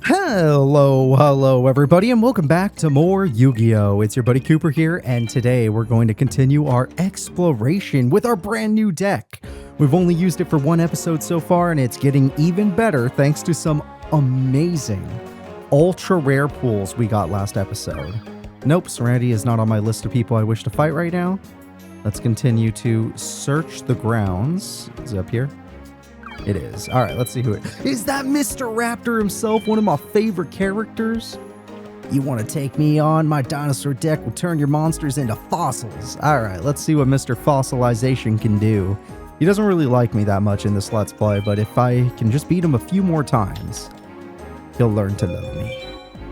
Hello everybody, and welcome back to more Yu-Gi-Oh! It's your buddy Cooper here, and today we're going to continue our exploration with our brand new deck. We've only used it for one episode so far, and it's getting even better thanks to some amazing ultra rare pulls we got last episode. Nope, Serenity is not on my list of people I wish to fight right now. Let's continue to search the grounds. Is it up here? It is. All right, let's see who it is. Is that Mr. Raptor himself, one of my favorite characters? You want to take me on? My dinosaur deck will turn your monsters into fossils. All right, let's see what Mr. Fossilization can do. He doesn't really like me that much in this Let's Play, but if I can just beat him a few more times, he'll learn to love me.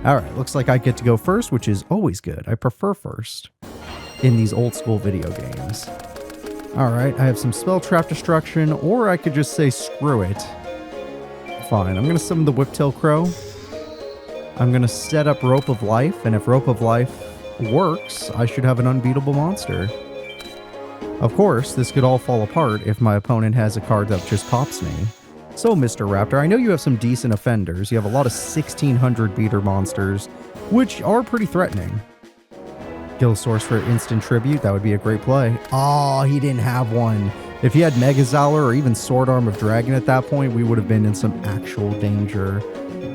All right, looks like I get to go first, which is always good. I prefer first in these old school video games. Alright, I have some Spell Trap Destruction, or I could just say screw it. Fine, I'm going to summon the Whiptail Crow. I'm going to set up Rope of Life, and if Rope of Life works, I should have an unbeatable monster. Of course, this could all fall apart if my opponent has a card that just pops me. So, Mr. Raptor, I know you have some decent offenders. You have a lot of 1600 beater monsters, which are pretty threatening. Kill Source for instant tribute, that would be a great play. Oh, he didn't have one. If he had Mega Zowler or even Sword Arm of Dragon at that point, we would have been in some actual danger.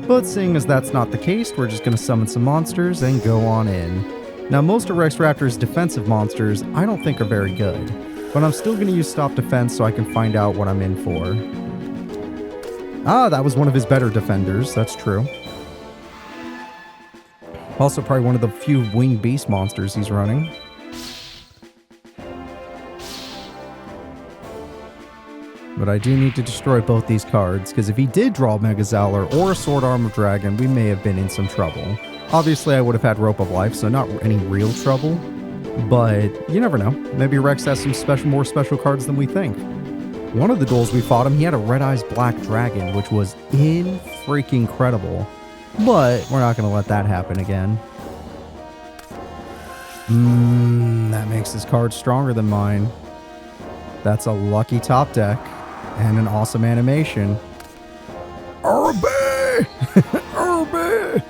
But seeing as that's not the case, we're just going to summon some monsters and go on in. Now, most of Rex Raptor's defensive monsters I don't think are very good, but I'm still going to use Stop Defense so I can find out what I'm in for. Ah, that was one of his better defenders, that's true. Also probably one of the few winged beast monsters he's running. But I do need to destroy both these cards, because if he did draw Mega Zowler or a Sword Arm of Dragon, we may have been in some trouble. Obviously, I would have had Rope of Life, so not any real trouble. But you never know. Maybe Rex has some more special cards than we think. One of the duels we fought him, he had a Red Eyes Black Dragon, which was incredible. But we're not going to let that happen again. That makes this card stronger than mine. That's a lucky top deck and an awesome animation. Urby! Urby!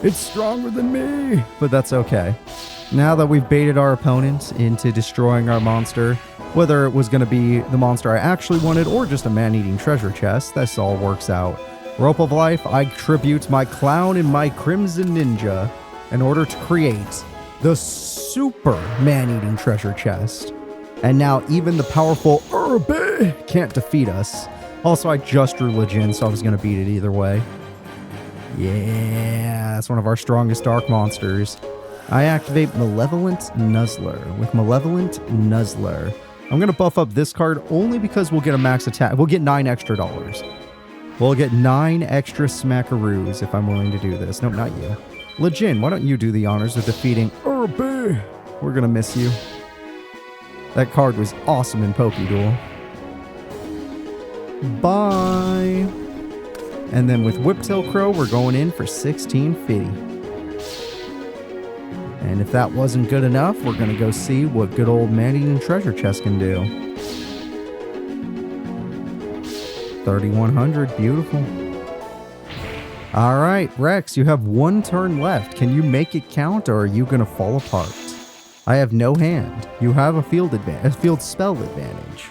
It's stronger than me! But that's okay. Now that we've baited our opponent into destroying our monster, whether it was going to be the monster I actually wanted or just a man-eating treasure chest, this all works out. Rope of Life, I tribute my clown and my crimson ninja in order to create the super man-eating treasure chest. And now even the powerful Urby can't defeat us. Also, I just drew Legend, so I was going to beat it either way. Yeah, that's one of our strongest dark monsters. I activate Malevolent Nuzzler. With Malevolent Nuzzler, I'm going to buff up this card only because we'll get a max attack. We'll get $9 extra. We'll get 9 extra smackaroos if I'm willing to do this. Nope, not you. Legend, why don't you do the honors of defeating Urby? We're gonna miss you. That card was awesome in Pokéduel. Bye! And then with Whiptail Crow, we're going in for 1650. And if that wasn't good enough, we're gonna go see what good old man-eating treasure chest can do. 3100, beautiful. All right, Rex, you have one turn left. Can you make it count, or are you gonna fall apart? I have no hand. You have a field spell advantage,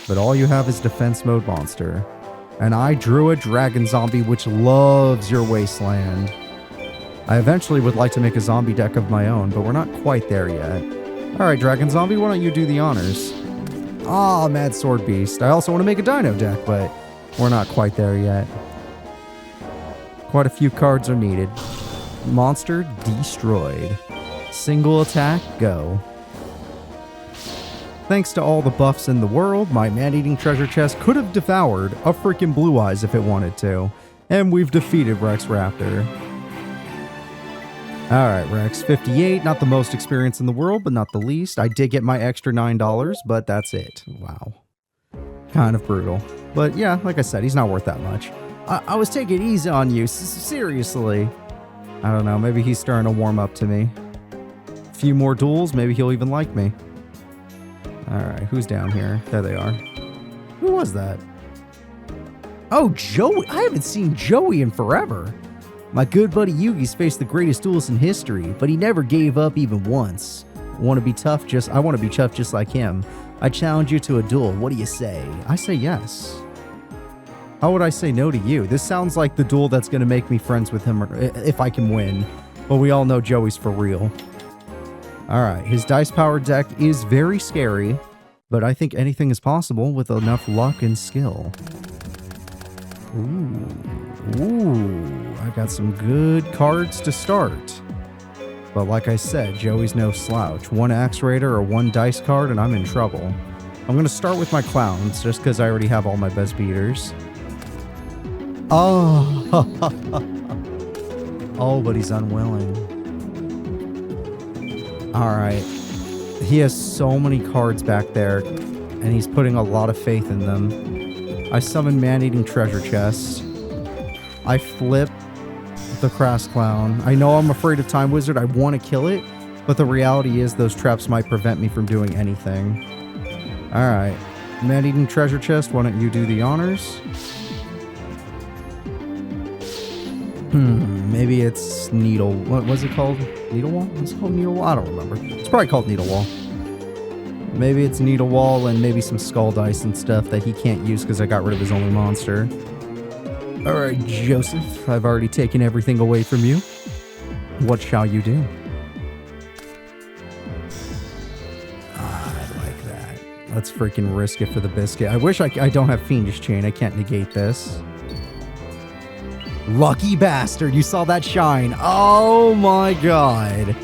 but all you have is defense mode monster. And I drew a dragon zombie, which loves your wasteland. I eventually would like to make a zombie deck of my own, but we're not quite there yet. All right, dragon zombie, why don't you do the honors? Ah, Mad Sword Beast. I also want to make a dino deck, but we're not quite there yet. Quite a few cards are needed. Monster destroyed. Single attack, go. Thanks to all the buffs in the world, my man-eating treasure chest could have devoured a freaking Blue Eyes if it wanted to. And we've defeated Rex Raptor. Alright, Rex, 58, not the most experience in the world, but not the least. I did get my extra $9, but that's it. Wow. Kind of brutal. But yeah, like I said, he's not worth that much. I was taking it easy on you, seriously. I don't know, maybe he's starting to warm up to me. A few more duels, maybe he'll even like me. Alright, who's down here? There they are. Who was that? Oh, Joey. I haven't seen Joey in forever. My good buddy Yugi's faced the greatest duelist in history, but he never gave up even once. I want to be tough just like him. I challenge you to a duel. What do you say? I say yes. How would I say no to you? This sounds like the duel that's going to make me friends with him if I can win. But we all know Joey's for real. Alright, his dice power deck is very scary, but I think anything is possible with enough luck and skill. Ooh, I got some good cards to start. But like I said, Joey's no slouch. One Axe Raider or one dice card and I'm in trouble. I'm going to start with my clowns, just because I already have all my best beaters. Oh, oh, but he's unwilling. Alright. He has so many cards back there, and he's putting a lot of faith in them. I summon Man-Eating Treasure Chest. I flip the Crass Clown. I know I'm afraid of Time Wizard. I want to kill it, but the reality is those traps might prevent me from doing anything. Alright. Man-Eating Treasure Chest, why don't you do the honors? Maybe it's Needle... What was it called? Needle Wall? What's it called? Needle Wall? I don't remember. It's probably called Needle Wall. Maybe it's Needle Wall and maybe some Skull Dice and stuff that he can't use because I got rid of his only monster. Alright, Joseph. I've already taken everything away from you. What shall you do? I like that. Let's freaking risk it for the biscuit. I wish I don't have Fiendish Chain. I can't negate this. Lucky bastard, you saw that shine. Oh my god.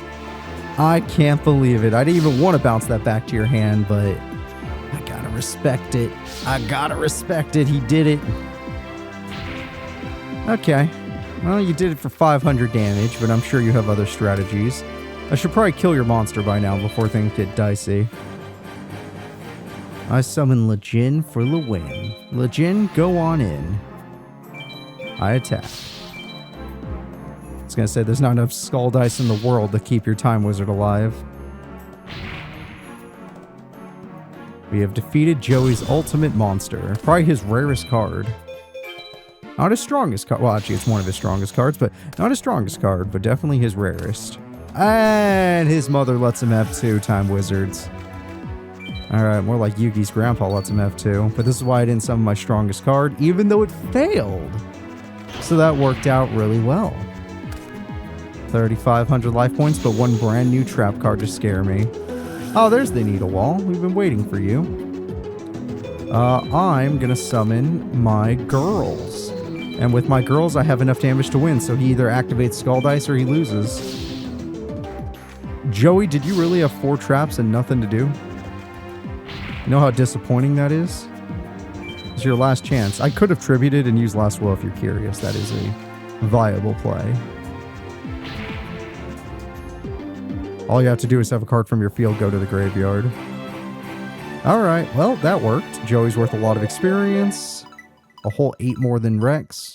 I can't believe it. I didn't even want to bounce that back to your hand, but I gotta respect it. I gotta respect it. He did it. Okay. Well, you did it for 500 damage, but I'm sure you have other strategies. I should probably kill your monster by now before things get dicey. I summon Lejin for the win. Lejin, go on in. I attack. I was gonna say there's not enough skull dice in the world to keep your Time Wizard alive. We have defeated Joey's ultimate monster. Probably his rarest card. Not his strongest card. Well, actually, it's one of his strongest cards, but not his strongest card, but definitely his rarest. And his mother lets him have 2 Time Wizards. Alright, more like Yugi's grandpa lets him have 2. But this is why I didn't summon my strongest card, even though it failed. So that worked out really well. 3,500 life points, but 1 brand new trap card to scare me. Oh, there's the Needle Wall. We've been waiting for you. I'm gonna summon my girls. And with my girls, I have enough damage to win, so he either activates Skull Dice or he loses. Joey, did you really have 4 traps and nothing to do? You know how disappointing that is? It's your last chance. I could have tributed and used Last Will if you're curious. That is a viable play. All you have to do is have a card from your field go to the graveyard. Alright, well, that worked. Joey's worth a lot of experience. A whole 8 more than Rex.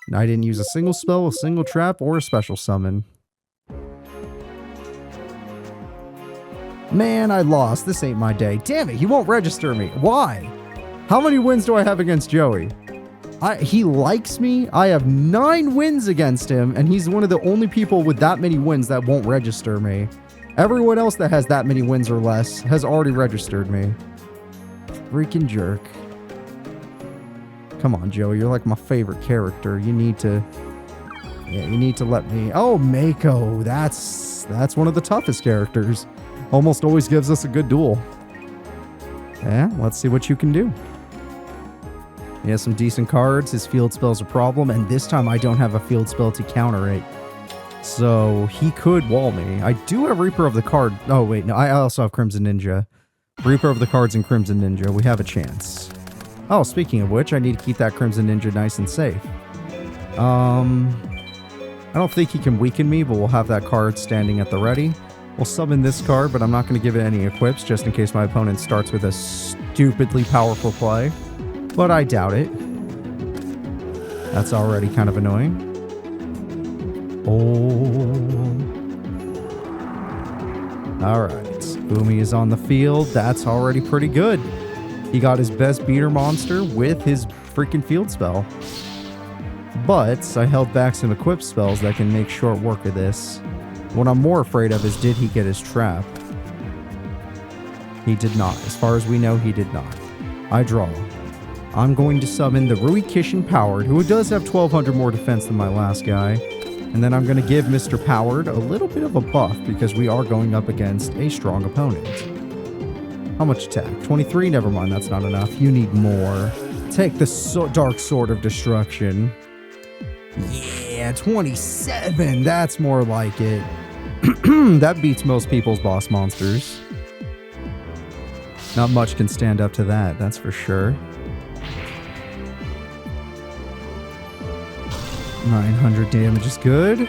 And I didn't use a single spell, a single trap, or a special summon. Man, I lost. This ain't my day. Damn it, he won't register me. Why? How many wins do I have against Joey? He likes me. I have 9 wins against him, and he's one of the only people with that many wins that won't register me. Everyone else that has that many wins or less has already registered me. Freaking jerk. Come on, Joey. You're like my favorite character. You need to... Yeah, you need to let me... Oh, Mako. That's one of the toughest characters. Almost always gives us a good duel. Yeah, let's see what you can do. He has some decent cards. His field spell's a problem, and this time I don't have a field spell to counter it. So he could wall me. I do have Reaper of the Card. Oh, wait, no, I also have Crimson Ninja. Reaper of the Cards and Crimson Ninja. We have a chance. Oh, speaking of which, I need to keep that Crimson Ninja nice and safe. I don't think he can weaken me, but we'll have that card standing at the ready. We'll summon this card, but I'm not going to give it any equips, just in case my opponent starts with a stupidly powerful play. But I doubt it. That's already kind of annoying. Oh. Alright. Boomy is on the field. That's already pretty good. He got his best beater monster with his freaking field spell. But I held back some equipped spells that can make short work of this. What I'm more afraid of is, did he get his trap? He did not. As far as we know, he did not. I draw. I'm going to summon the Rui Kishin Powered, who does have 1200 more defense than my last guy. And then I'm going to give Mr. Powered a little bit of a buff because we are going up against a strong opponent. How much attack? 23? Never mind, that's not enough. You need more. Take the Dark Sword of Destruction. Yeah, 27. That's more like it. That beats most people's boss monsters. Not much can stand up to that, that's for sure. 900 damage is good.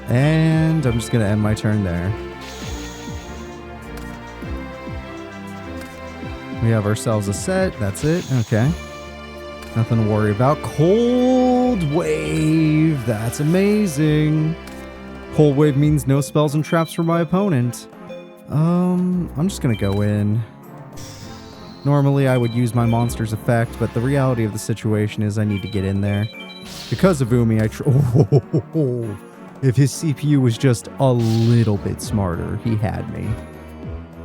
And I'm just going to end my turn there. We have ourselves a set. That's it. Okay. Nothing to worry about. Cold Wave. That's amazing. Cold Wave means no spells and traps for my opponent. I'm just going to go in. Normally, I would use my monster's effect, but the reality of the situation is I need to get in there. Because of Umi, if his CPU was just a little bit smarter, he had me.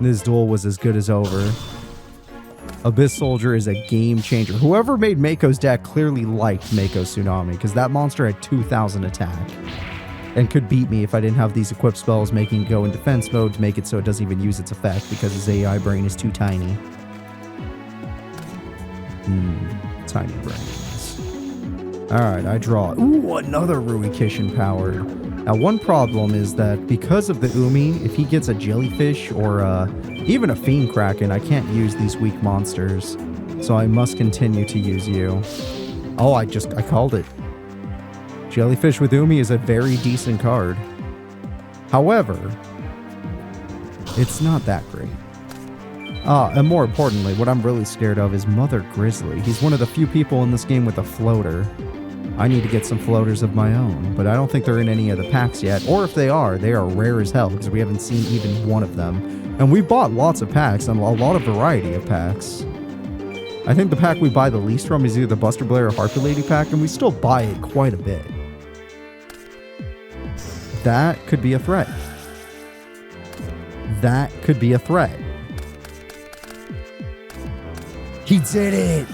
This duel was as good as over. Abyss Soldier is a game changer. Whoever made Mako's deck clearly liked Mako Tsunami, because that monster had 2000 attack. And could beat me if I didn't have these equipped spells making it go in defense mode to make it so it doesn't even use its effect, because his AI brain is too tiny. Tiny brains. Alright, I draw. Ooh, another Rui Kishin Powered. Now, one problem is that because of the Umi, if he gets a jellyfish or even a fiend kraken, I can't use these weak monsters. So I must continue to use you. Oh, I called it. Jellyfish with Umi is a very decent card. However, it's not that great. And more importantly, what I'm really scared of is Mother Grizzly. He's one of the few people in this game with a floater. I need to get some floaters of my own, but I don't think they're in any of the packs yet. Or if they are rare as hell because we haven't seen even one of them. And we bought lots of packs and a lot of variety of packs. I think the pack we buy the least from is either the Buster Blair or Harpy Lady pack, and we still buy it quite a bit. That could be a threat. That could be a threat. He did it!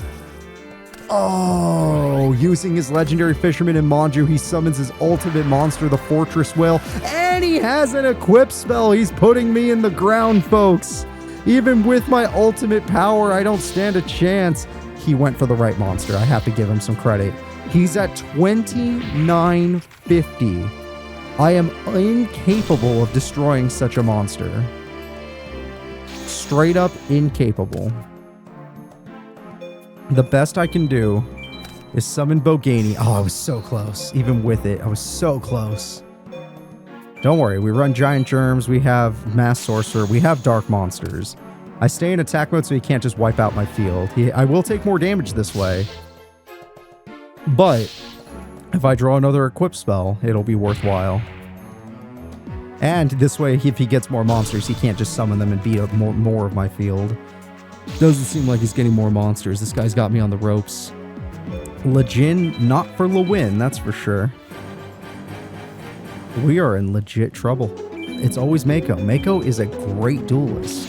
Oh, using his legendary fisherman in Manju, he summons his ultimate monster, the Fortress Whale, and he has an equip spell. He's putting me in the ground, folks. Even with my ultimate power, I don't stand a chance. He went for the right monster. I have to give him some credit. He's at 2950. I am incapable of destroying such a monster. Straight up incapable. The best I can do is summon Bogani. Oh, I was so close. Even with it, I was so close. Don't worry, we run Giant Germs, we have Mass Sorcerer, we have Dark Monsters. I stay in attack mode so he can't just wipe out my field. I will take more damage this way. But if I draw another equip spell, it'll be worthwhile. And this way, if he gets more monsters, he can't just summon them and beat up more of my field. Doesn't seem like he's getting more monsters. This guy's got me on the ropes. Lejin, not for Lewin, that's for sure. We are in legit trouble. It's always Mako. Mako is a great duelist.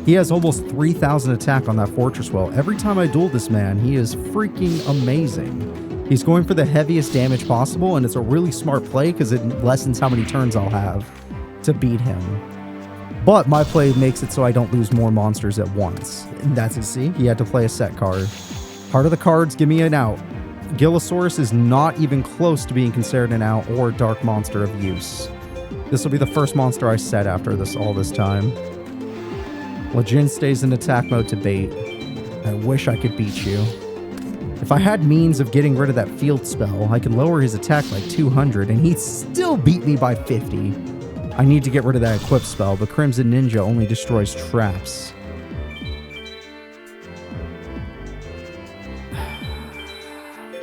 He has almost 3000 attack on that Fortress Well. Every time I duel this man, he is freaking amazing. He's going for the heaviest damage possible, and it's a really smart play because it lessens how many turns I'll have to beat him. But my play makes it so I don't lose more monsters at once. And that's it, see? He had to play a set card. Heart of the cards, give me an out. Gillosaurus is not even close to being considered an out or dark monster of use. This will be the first monster I set after all this time. Lejin stays in attack mode to bait. I wish I could beat you. If I had means of getting rid of that field spell, I could lower his attack by 200 and he'd still beat me by 50. I need to get rid of that equip spell, but Crimson Ninja only destroys traps.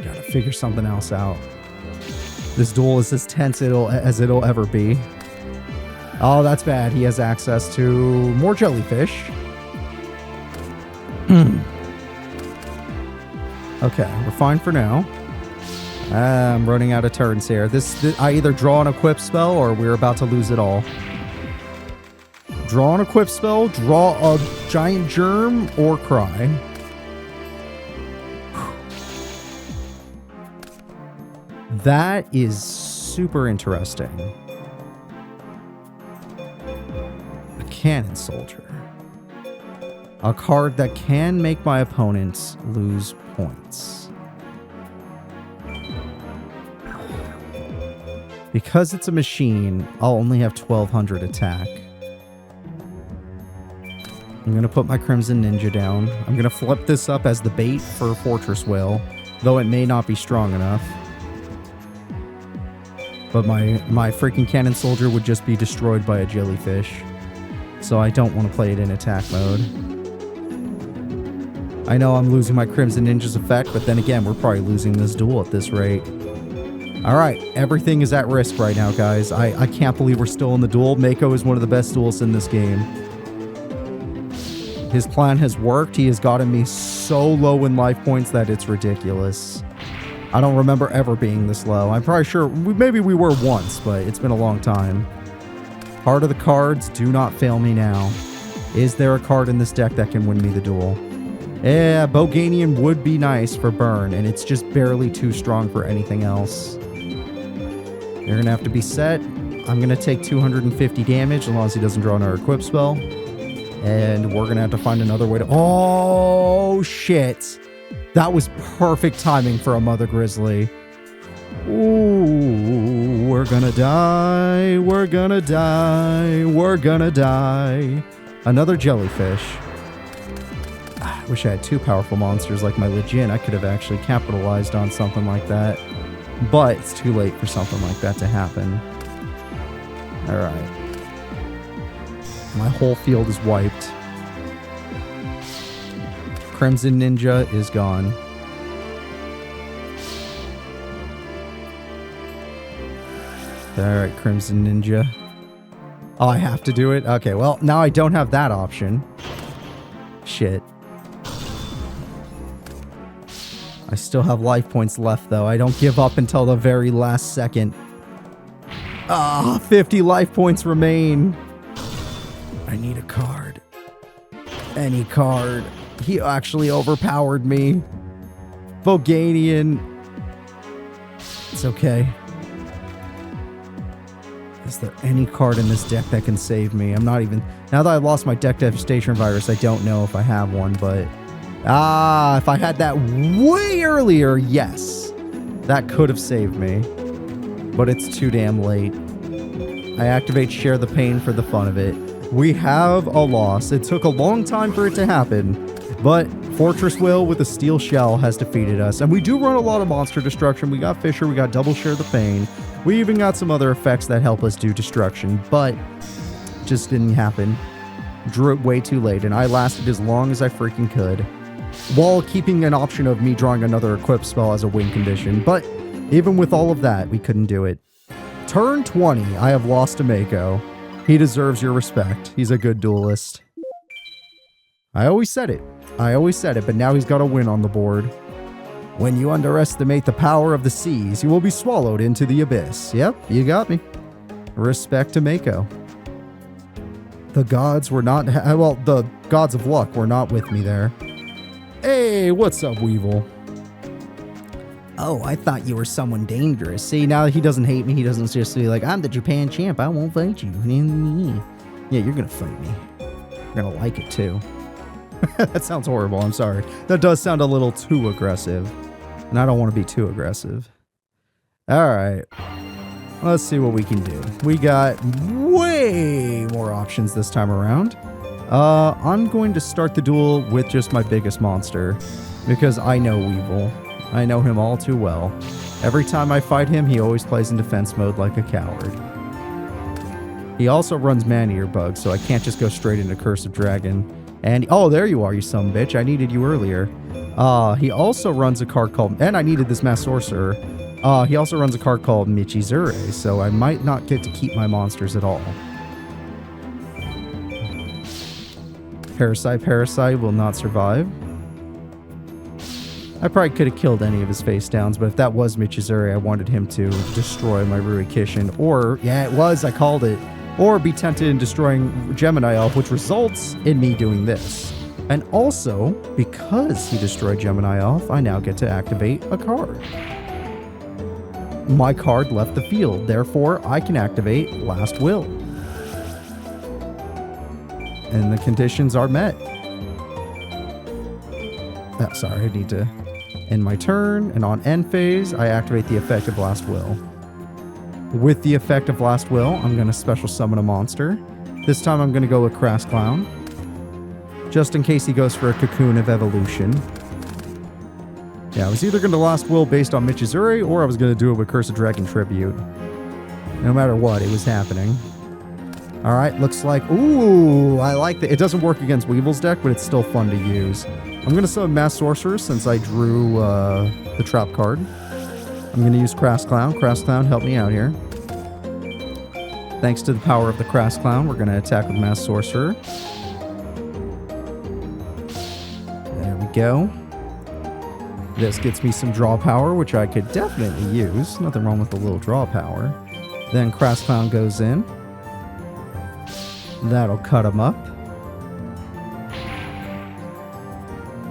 Gotta figure something else out. This duel is as tense as it'll ever be. Oh, that's bad. He has access to more jellyfish. Okay, we're fine for now. I'm running out of turns here. I either draw an equip spell or we're about to lose it all. Draw an equip spell, draw a giant germ, or cry. That is super interesting. A cannon soldier. A card that can make my opponents lose points. Because it's a machine, I'll only have 1200 attack. I'm going to put my Crimson Ninja down. I'm going to flip this up as the bait for Fortress Whale, though it may not be strong enough. But my freaking Cannon Soldier would just be destroyed by a jellyfish. So I don't want to play it in attack mode. I know I'm losing my Crimson Ninja's effect, but then again, we're probably losing this duel at this rate. Alright, everything is at risk right now, guys. I can't believe we're still in the duel. Mako is one of the best duelists in this game. His plan has worked. He has gotten me so low in life points that it's ridiculous. I don't remember ever being this low. I'm probably sure, maybe we were once, but it's been a long time. Heart of the cards, do not fail me now. Is there a card in this deck that can win me the duel? Yeah, Boganian would be nice for burn, and it's just barely too strong for anything else. You're going to have to be set. I'm going to take 250 damage as long as he doesn't draw another equip spell. And we're going to have to find another way to... Oh, shit. That was perfect timing for a Mother Grizzly. Ooh, we're going to die. We're going to die. We're going to die. Another jellyfish. I wish I had two powerful monsters like my Legion. I could have actually capitalized on something like that. But it's too late for something like that to happen. Alright. My whole field is wiped. Crimson Ninja is gone. Alright, Crimson Ninja. Oh, I have to do it? Okay, well, now I don't have that option. Shit. I still have life points left, though. I don't give up until the very last second. Ah, 50 life points remain. I need a card. Any card. He actually overpowered me. Boganian. It's okay. Is there any card in this deck that can save me? I'm not even... Now that I've lost my deck devastation virus, I don't know if I have one, but... Ah, if I had that way earlier, yes. That could have saved me. But it's too damn late. I activate Share the Pain for the fun of it. We have a loss. It took a long time for it to happen, but Fortress Whale with a Steel Shell has defeated us. And we do run a lot of monster destruction. We got Fisher, we got Double Share the Pain. We even got some other effects that help us do destruction, but just didn't happen. Drew it way too late, and I lasted as long as I freaking could, while keeping an option of me drawing another equip spell as a win condition. But even with all of that, we couldn't do it. Turn 20, I have lost to Mako. He deserves your respect. He's a good duelist. I always said it. But now he's got a win on the board. When you underestimate the power of the seas, you will be swallowed into the abyss. Yep, you got me. Respect to Mako. The gods were not... Well, the gods of luck were not with me there. Hey, what's up, Weevil? Oh, I thought you were someone dangerous. See, now he doesn't hate me. He doesn't just be like, I'm the Japan champ. I won't fight you. Yeah, you're going to fight me. You're going to like it, too. That sounds horrible. I'm sorry. That does sound a little too aggressive. And I don't want to be too aggressive. All right. Let's see what we can do. We got way more options this time around. I'm going to start the duel with just my biggest monster, because I know Weevil. I know him all too well. Every time I fight him, he always plays in defense mode like a coward. He also runs Man-Eater Bug, so I can't just go straight into Curse of Dragon. And, oh, there you are, you son of a bitch. I needed you earlier. He also runs a card called, and I needed this Mass Sorcerer. He also runs a card called Michizure, so I might not get to keep my monsters at all. Parasite will not survive. I probably could have killed any of his face downs, but if that was Michizuri, I wanted him to destroy my Ruikishin. Or, yeah, it was, I called it. Or be tempted in destroying Gemini Elf, which results in me doing this. And also, because he destroyed Gemini Elf, I now get to activate a card. My card left the field, therefore I can activate Last Will. And the conditions are met. Oh, sorry, I need to end my turn, and on end phase, I activate the effect of Last Will. With the effect of Last Will, I'm going to special summon a monster. This time I'm going to go with Crass Clown, just in case he goes for a Cocoon of Evolution. Yeah, I was either going to Last Will based on Michizuri, or I was going to do it with Curse of Dragon Tribute. No matter what, it was happening. Alright, looks like... Ooh, I like that. It doesn't work against Weevil's deck, but it's still fun to use. I'm going to summon Mass Sorcerer since I drew the trap card. I'm going to use Crass Clown. Crass Clown, help me out here. Thanks to the power of the Crass Clown, we're going to attack with Mass Sorcerer. There we go. This gets me some draw power, which I could definitely use. Nothing wrong with a little draw power. Then Crass Clown goes in. That'll cut him up.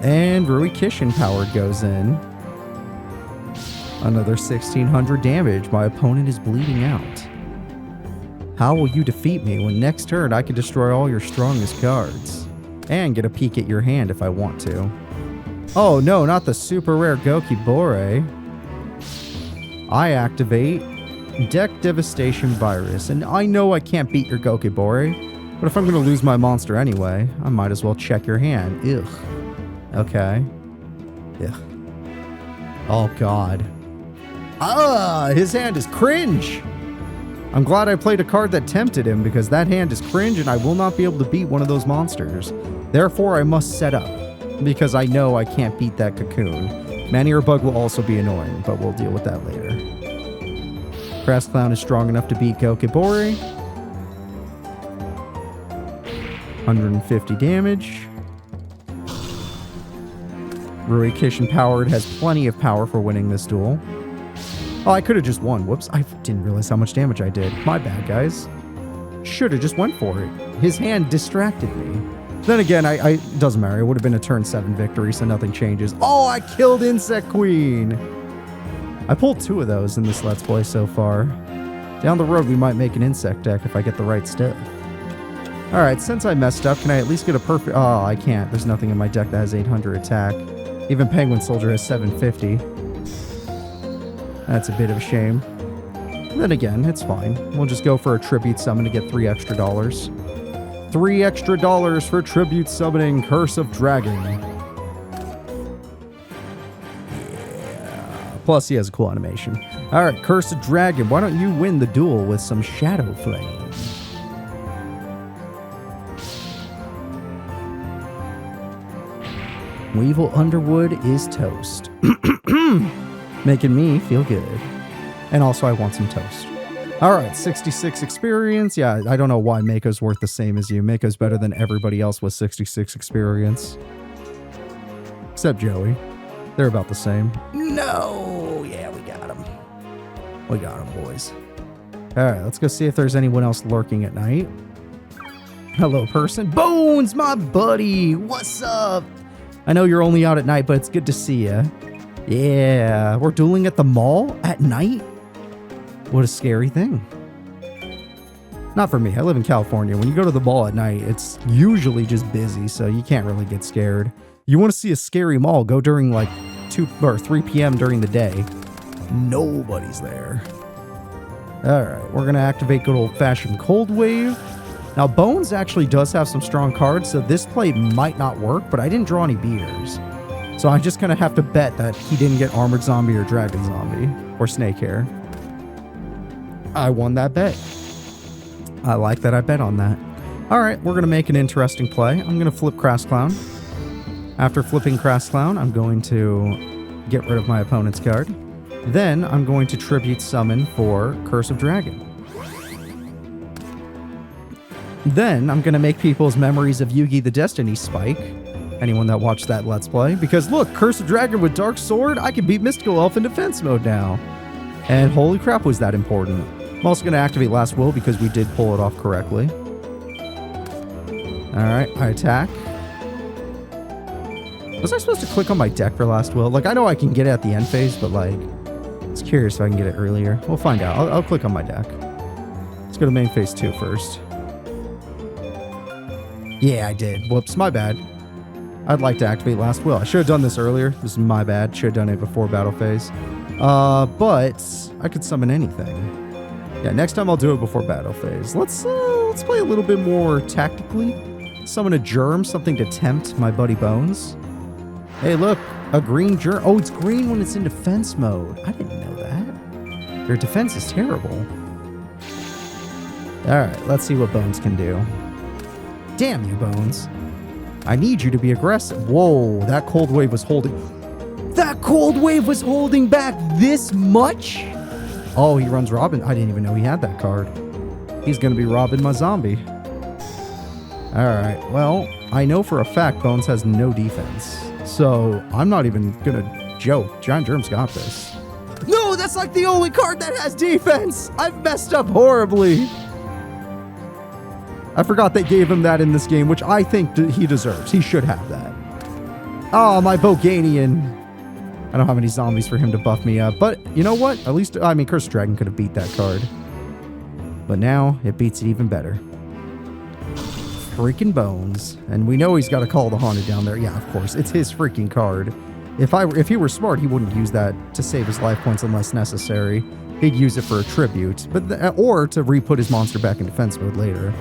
And Ruikishin powered goes in. Another 1600 damage. My opponent is bleeding out. How will you defeat me when next turn I can destroy all your strongest cards? And get a peek at your hand if I want to. Oh no, not the super rare Gokibore. I activate Deck Devastation Virus. And I know I can't beat your Gokibore, but if I'm going to lose my monster anyway, I might as well check your hand. Ugh. Okay. Ugh. Oh god. Ah, his hand is cringe! I'm glad I played a card that tempted him, because that hand is cringe and I will not be able to beat one of those monsters. Therefore, I must set up, because I know I can't beat that Cocoon. Man-Eater Bug will also be annoying, but we'll deal with that later. Crass Clown is strong enough to beat Gokibore. 150 damage. Ruikishin powered has plenty of power for winning this duel. Oh, I could have just won. Whoops, I didn't realize how much damage I did. My bad, guys. Should have just went for it. His hand distracted me. Then again, it doesn't matter. It would have been a turn 7 victory, so nothing changes. Oh, I killed Insect Queen! I pulled 2 of those in this Let's Play so far. Down the road, we might make an insect deck if I get the right stuff. Alright, since I messed up, can I at least get a perfect... Oh, I can't. There's nothing in my deck that has 800 attack. Even Penguin Soldier has 750. That's a bit of a shame. Then again, it's fine. We'll just go for a Tribute Summon to get $3 extra. $3 extra for Tribute Summoning Curse of Dragon. Yeah. Plus, he has a cool animation. Alright, Curse of Dragon. Why don't you win the duel with some Shadow Flame? Weevil Underwood is toast. Making me feel good. And also I want some toast. Alright, 66 experience. Yeah, I don't know why Mako's worth the same as you. Mako's better than everybody else with 66 experience. Except Joey. They're about the same. No! Yeah, we got him. We got him, boys. Alright, let's go see if there's anyone else lurking at night. Hello, person. Bones, my buddy! What's up? I know you're only out at night, but it's good to see you. Yeah, we're dueling at the mall at night? What a scary thing. Not for me. I live in California. When you go to the mall at night, it's usually just busy, so you can't really get scared. You want to see a scary mall, go during like 2 or 3 p.m. during the day. Nobody's there. Alright, we're going to activate good old-fashioned Cold Wave. Now, Bones actually does have some strong cards, so this play might not work, but I didn't draw any beaters. So I just kind of have to bet that he didn't get Armored Zombie or Dragon Zombie or Snake Hair. I won that bet. I like that I bet on that. Alright, we're going to make an interesting play. I'm going to flip Crass Clown. After flipping Crass Clown, I'm going to get rid of my opponent's card. Then I'm going to Tribute Summon for Curse of Dragon. Then I'm going to make people's memories of Yugi the Destiny Spike Anyone that watched that Let's Play. Because look, Curse of Dragon with Dark Sword, I can beat Mystical Elf in defense mode now. And holy crap, was that important. I'm also going to activate Last Will because we did pull it off correctly. Alright, I attack. Was I supposed to click on my deck for Last Will? Like, I know I can get it at the end phase, but like, it's curious if I can get it earlier. We'll find out. I'll click on my deck. Let's go to main phase 2 first. Yeah, I did. Whoops, my bad. I'd like to activate Last Will. I should have done this earlier. This is my bad. Should have done it before battle phase. But I could summon anything. Yeah, next time I'll do it before battle phase. Let's play a little bit more tactically. Summon a germ, something to tempt my buddy Bones. Hey, look, a green germ. Oh, it's green when it's in defense mode. I didn't know that. Your defense is terrible. All right, let's see what Bones can do. Damn you, Bones. I need you to be aggressive. Whoa, that cold wave was holding... That cold wave was holding back this much? Oh, he runs Robin. I didn't even know he had that card. He's going to be Robin my zombie. Alright, well, I know for a fact Bones has no defense. So, I'm not even going to joke. Giant Germ's got this. No, that's like the only card that has defense! I've messed up horribly. I forgot they gave him that in this game, which I think he deserves. He should have that. Oh, my Boganian. I don't have any zombies for him to buff me up. But you know what? At least, I mean, Curse Dragon could have beat that card. But now, it beats it even better. Freaking Bones. And we know he's got to call the Haunted down there. Yeah, of course. It's his freaking card. If he were smart, he wouldn't use that to save his life points unless necessary. He'd use it for a tribute. Or to re-put his monster back in defense mode later.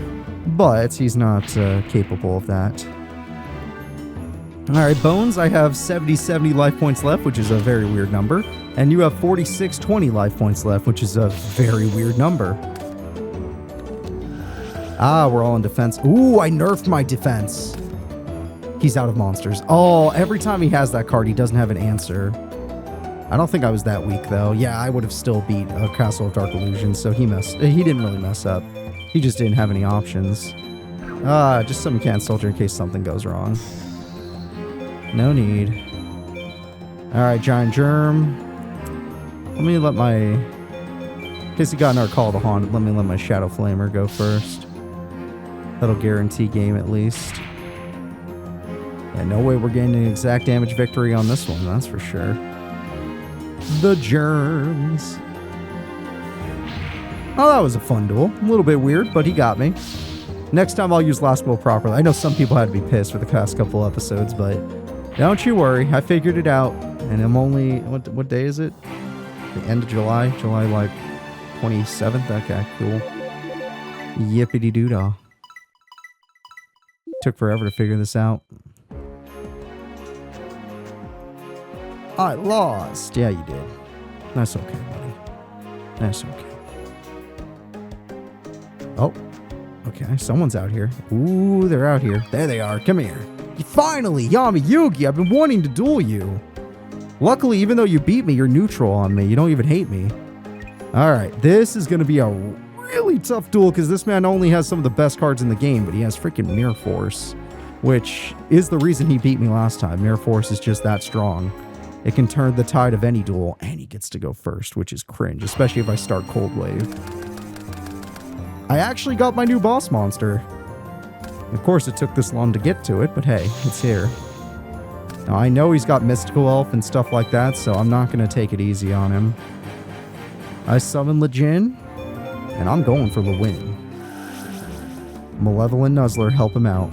But he's not capable of that. Alright, Bones, I have 70 life points left, which is a very weird number. And you have 20 life points left, which is a very weird number. Ah, we're all in defense. Ooh, I nerfed my defense. He's out of monsters. Oh, every time he has that card, he doesn't have an answer. I don't think I was that weak, though. Yeah, I would have still beat Castle of Dark Illusions, so he didn't really mess up. He just didn't have any options. Just summon Can Soldier in case something goes wrong. No need. Alright, Giant Germ. Let me let my... In case he got another Call of the Haunted, let me let my Shadow Flamer go first. That'll guarantee game at least. Yeah, no way we're getting an exact damage victory on this one, that's for sure. The Germs. Oh, that was a fun duel. A little bit weird, but he got me. Next time I'll use Last Will properly. I know some people had to be pissed for the past couple episodes, but don't you worry. I figured it out. And I'm only... What day is it? The end of July? July, like, 27th? Okay, cool. Yippity-doo-dah. Took forever to figure this out. I lost. Yeah, you did. That's okay, buddy. That's okay. Oh. Okay, someone's out here. Ooh, they're out here. There they are. Come here. Finally, Yami, Yugi, I've been wanting to duel you. Luckily, even though you beat me, you're neutral on me. You don't even hate me. Alright, this is going to be a really tough duel because this man only has some of the best cards in the game, but he has freaking Mirror Force, which is the reason he beat me last time. Mirror Force is just that strong. It can turn the tide of any duel, and he gets to go first, which is cringe, especially if I start Cold Wave. I actually got my new boss monster. Of course, it took this long to get to it, but hey, it's here. Now, I know he's got Mystical Elf and stuff like that, so I'm not going to take it easy on him. I summon Lejin, and I'm going for the win. Malevolent Nuzzler, help him out.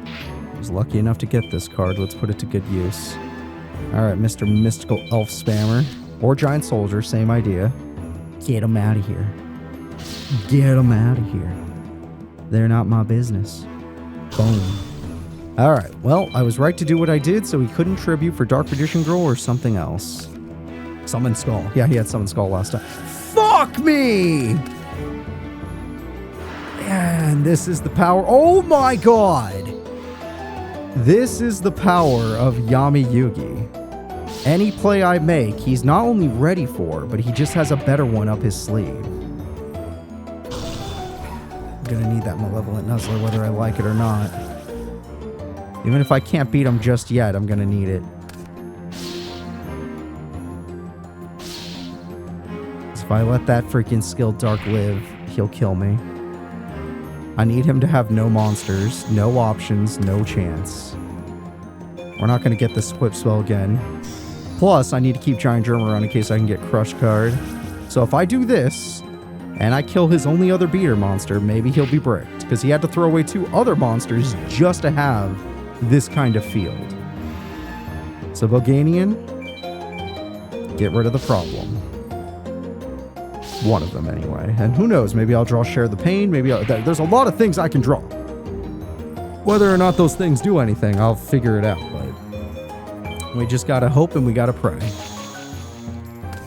I was lucky enough to get this card. Let's put it to good use. Alright, Mr. Mystical Elf Spammer. Or Giant Soldier, same idea. Get him out of here. Get him out of here. They're not my business. Boom. Alright, well, I was right to do what I did, so he couldn't tribute for Dark Magician Girl or something else. Summon Skull. Yeah, he had Summon Skull last time. Fuck me! And this is the power. Oh my god! This is the power of Yami Yugi. Any play I make, he's not only ready for, but he just has a better one up his sleeve. I'm gonna need that Malevolent Nuzzler whether I like it or not. Even if I can't beat him just yet, I'm gonna need it. If I let that freaking skilled dark live, he'll kill me. I need him to have no monsters, no options, no chance. We're not gonna get this whip spell again. Plus, I need to keep Giant Germ around in case I can get Crush card. So if I do this, and I kill his only other beater monster, maybe he'll be bricked. Because he had to throw away 2 other monsters just to have this kind of field. So Boganian, get rid of the problem. One of them anyway. And who knows, maybe I'll draw Share the Pain, maybe there's a lot of things I can draw. Whether or not those things do anything, I'll figure it out, but we just gotta hope and we gotta pray.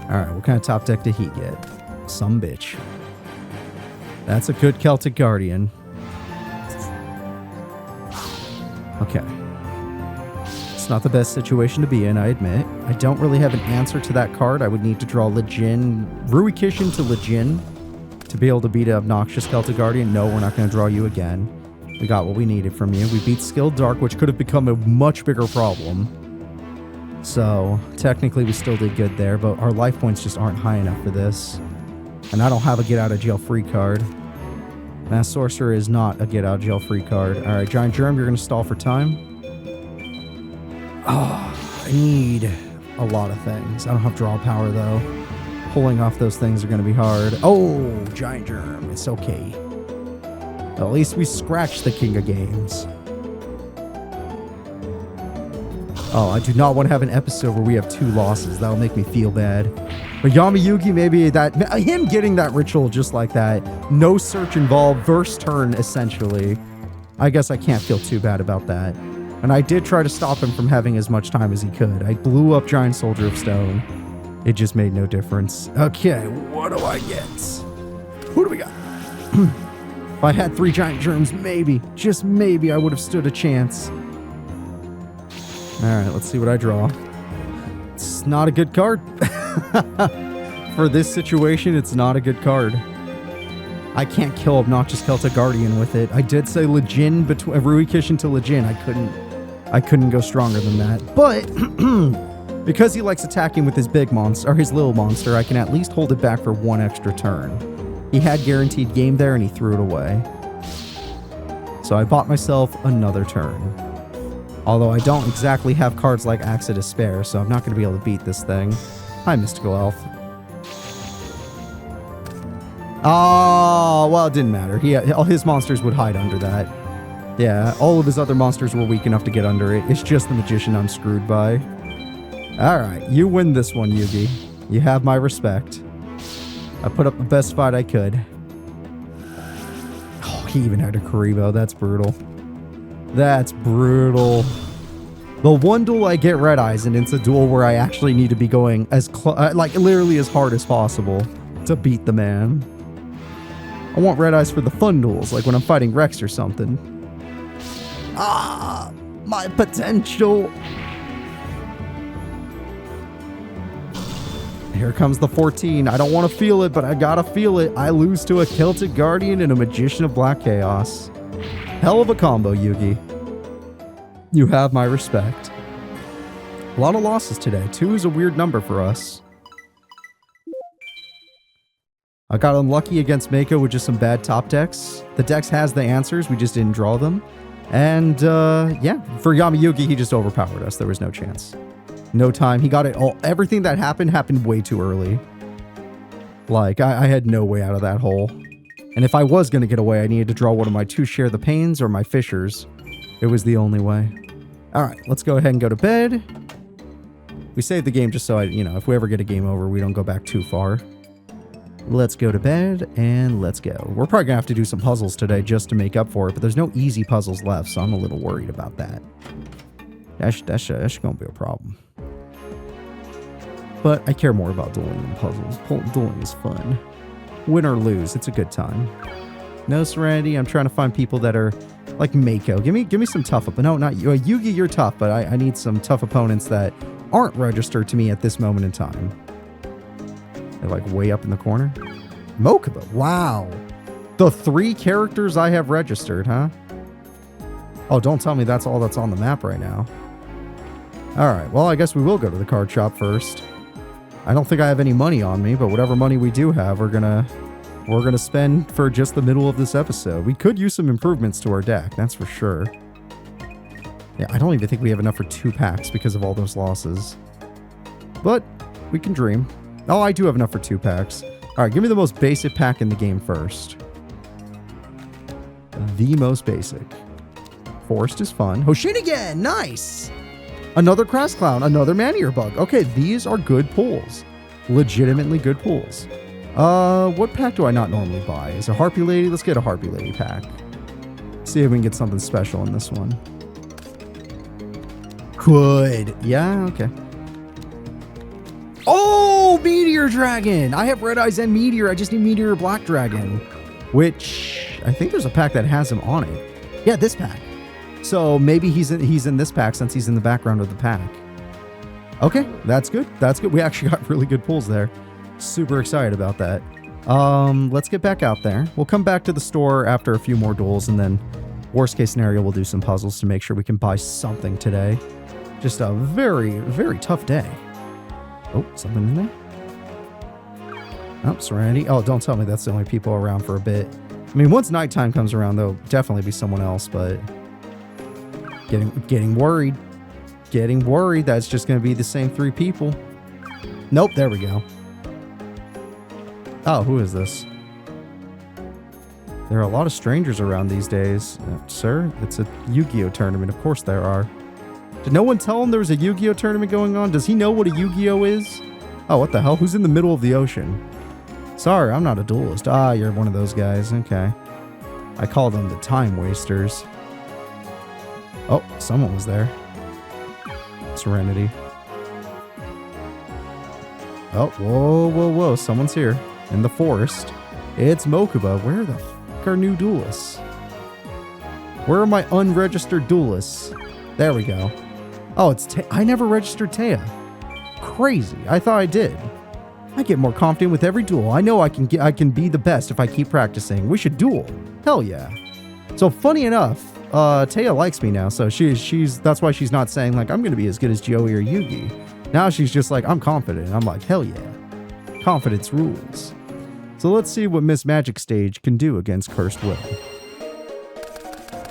Alright, what kind of top deck did he get? Some bitch. That's a good Celtic Guardian. Okay. It's not the best situation to be in, I admit. I don't really have an answer to that card. I would need to draw Legion, Ruikishin to Legion to be able to beat an obnoxious Celtic Guardian. No, we're not going to draw you again. We got what we needed from you. We beat Skilled Dark, which could have become a much bigger problem. So, technically we still did good there, but our life points just aren't high enough for this. And I don't have a get out of jail free card. Mass Sorcerer is not a get out of jail free card. Alright, Giant Germ, you're going to stall for time. Oh, I need a lot of things. I don't have draw power though. Pulling off those things are going to be hard. Oh, Giant Germ, it's okay. At least we scratched the King of Games. Oh, I do not want to have an episode where we have 2 losses. That'll make me feel bad. But Yami Yugi, maybe that... Him getting that ritual just like that. No search involved. Verse turn, essentially. I guess I can't feel too bad about that. And I did try to stop him from having as much time as he could. I blew up Giant Soldier of Stone. It just made no difference. Okay, what do I get? Who do we got? If I had 3 Giant Germs, maybe, just maybe, I would have stood a chance. Alright, let's see what I draw. It's not a good card. For this situation, it's not a good card. I can't kill Obnoxious Celtic Guardian with it. I did say Legion between Ruikishin to Legion. I couldn't go stronger than that. But because he likes attacking with his big monster or his little monster, I can at least hold it back for 1 extra turn. He had guaranteed game there and he threw it away. So I bought myself another turn. Although I don't exactly have cards like Axe of Despair, so I'm not going to be able to beat this thing. Hi, Mystical Elf. Oh, well, it didn't matter. All his monsters would hide under that. Yeah, all of his other monsters were weak enough to get under it. It's just the Magician I'm screwed by. Alright, you win this one, Yugi. You have my respect. I put up the best fight I could. Oh, he even had a Karibo. That's brutal. That's brutal. The one duel I get Red Eyes, and it's a duel where I actually need to be going as like literally as hard as possible to beat the man. I want Red Eyes for the fun duels, like when I'm fighting Rex or something. Ah, my potential. Here comes the 14. I don't want to feel it, but I gotta feel it. I lose to a Celtic Guardian and a Magician of Black Chaos. Hell of a combo, Yugi. You have my respect. A lot of losses today. 2 is a weird number for us. I got unlucky against Mako with just some bad top decks. The dex has the answers, we just didn't draw them. And, yeah, for Yami Yugi, he just overpowered us. There was no chance. No time. He got it all. Everything that happened way too early. Like, I had no way out of that hole. And if I was going to get away, I needed to draw one of my 2 Share the Pains or my Fishers. It was the only way. Alright, let's go ahead and go to bed. We saved the game just so if we ever get a game over, we don't go back too far. Let's go to bed, and let's go. We're probably going to have to do some puzzles today just to make up for it, but there's no easy puzzles left, so I'm a little worried about that. That's going to be a problem. But I care more about dueling than puzzles. Dueling is fun. Win or lose, it's a good time. No Serenity, I'm trying to find people that are like Mako. Give me some tough opponents. No, not you. Yugi, you're tough, but I need some tough opponents that aren't registered to me at this moment in time. They're like way up in the corner. Mokuba, wow. The 3 characters I have registered, huh? Oh, don't tell me that's all that's on the map right now. Alright, well, I guess we will go to the card shop first. I don't think I have any money on me, but whatever money we do have, we're gonna spend for just the middle of this episode. We could use some improvements to our deck, that's for sure. Yeah, I don't even think we have enough for 2 packs because of all those losses. But we can dream. Oh, I do have enough for 2 packs. Alright, give me the most basic pack in the game first. The most basic. Forest is fun. Hoshinigan! Nice! Another Crass Clown, another Man-Eater Bug. Okay, these are good pulls. Legitimately good pulls. What pack do I not normally buy? Is it Harpy Lady? Let's get a Harpy Lady pack. See if we can get something special in this one. Good. Yeah, okay. Oh, Meteor Dragon! I have Red Eyes and Meteor. I just need Meteor Black Dragon. Which, I think there's a pack that has him on it. Yeah, this pack. So maybe he's in this pack since he's in the background of the pack. Okay, that's good. That's good. We actually got really good pulls there. Super excited about that. Let's get back out there. We'll come back to the store after a few more duels, and then worst case scenario, we'll do some puzzles to make sure we can buy something today. Just a very, very tough day. Oh, something in there? Oh, Serenity. Oh, don't tell me that's the only people around for a bit. I mean, once nighttime comes around, there'll definitely be someone else, but getting worried. Getting worried that's just going to be the same 3 people. Nope, there we go. Oh, who is this? There are a lot of strangers around these days. Sir, it's a Yu-Gi-Oh tournament. Of course there are. Did no one tell him there was a Yu-Gi-Oh tournament going on? Does he know what a Yu-Gi-Oh is? Oh, what the hell? Who's in the middle of the ocean? Sorry, I'm not a duelist. Ah, you're one of those guys. Okay. I call them the time wasters. Oh, someone was there. Serenity. Oh, whoa, whoa, whoa. Someone's here. In the forest. It's Mokuba. Where the f*** are new duelists? Where are my unregistered duelists? There we go. Oh, it's I never registered Taya. Crazy. I thought I did. I get more confident with every duel. I know I can be the best if I keep practicing. We should duel. Hell yeah. So funny enough, Taya likes me now, so that's why she's not saying like I'm gonna be as good as Joey or Yugi. Now she's just like, I'm confident. I'm like, hell yeah. Confidence rules. So let's see what Miss Magic Stage can do against Cursed Will.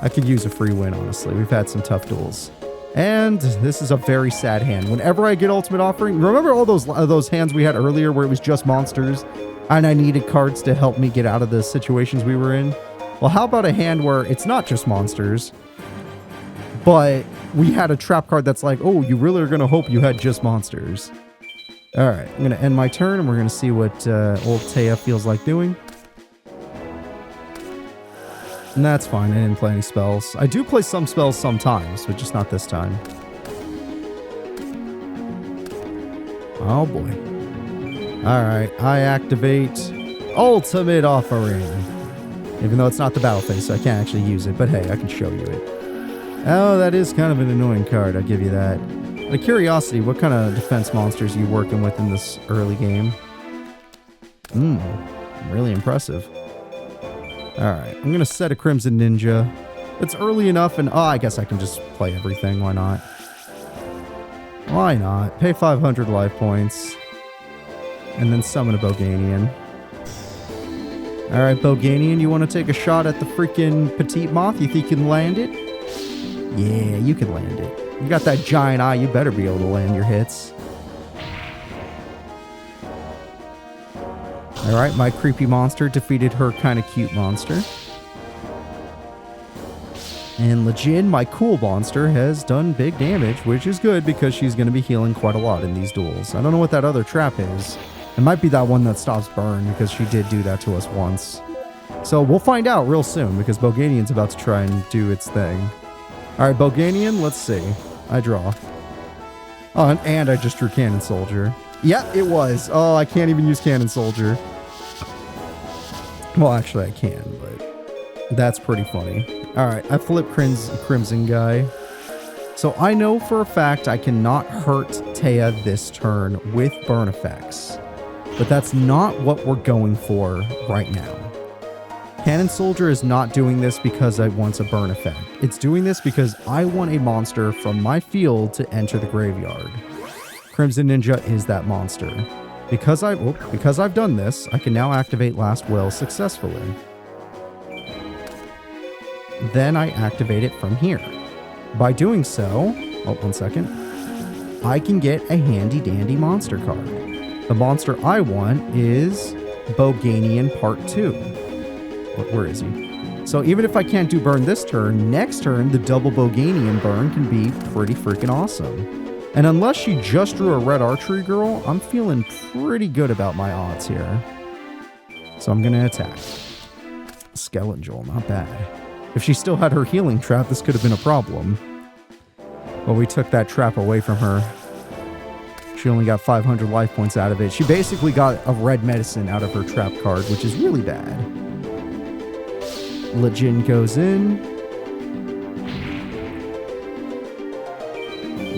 I could use a free win, honestly. We've had some tough duels. And this is a very sad hand. Whenever I get Ultimate Offering, remember all those hands we had earlier where it was just monsters and I needed cards to help me get out of the situations we were in? Well, how about a hand where it's not just monsters, but we had a trap card that's like, oh, you really are going to hope you had just monsters. All right, I'm going to end my turn, and we're going to see what old Taya feels like doing. And that's fine, I didn't play any spells. I do play some spells sometimes, but just not this time. Oh boy. All right, I activate Ultimate Offering. Even though it's not the battle phase, so I can't actually use it, but hey, I can show you it. Oh, that is kind of an annoying card, I'll give you that. Out of curiosity, what kind of defense monsters are you working with in this early game? Really impressive. Alright, I'm going to set a Crimson Ninja. It's early enough, and I guess I can just play everything, why not? Why not? Pay 500 life points. And then summon a Boganian. Alright, Boganian, you want to take a shot at the freaking Petite Moth? You think you can land it? Yeah, you can land it. You got that giant eye, you better be able to land your hits. Alright, my creepy monster defeated her kind of cute monster. And Lejin, my cool monster, has done big damage, which is good because she's going to be healing quite a lot in these duels. I don't know what that other trap is. It might be that one that stops burn because she did do that to us once. So we'll find out real soon because Boganian's about to try and do its thing. Alright, Boganian, let's see. I draw. Oh, and I just drew Cannon Soldier. Yeah, it was. Oh, I can't even use Cannon Soldier. Well, actually I can, but that's pretty funny. Alright, I flip Crimson Guy. So I know for a fact I cannot hurt Taya this turn with burn effects. But that's not what we're going for right now. Cannon Soldier is not doing this because it wants a burn effect. It's doing this because I want a monster from my field to enter the graveyard. Crimson Ninja is that monster. Because I've done this, I can now activate Last Will successfully. Then I activate it from here. By doing so, one second, I can get a handy dandy monster card. The monster I want is Boganian Part 2. Where is he? So even if I can't do burn this turn, next turn the double Boganian burn can be pretty freaking awesome. And unless she just drew a red archery girl, I'm feeling pretty good about my odds here. So I'm going to attack. Skeleton Joel, not bad. If she still had her healing trap, this could have been a problem. But we took that trap away from her. She only got 500 life points out of it. She basically got a red medicine out of her trap card, which is really bad. Lejin goes in.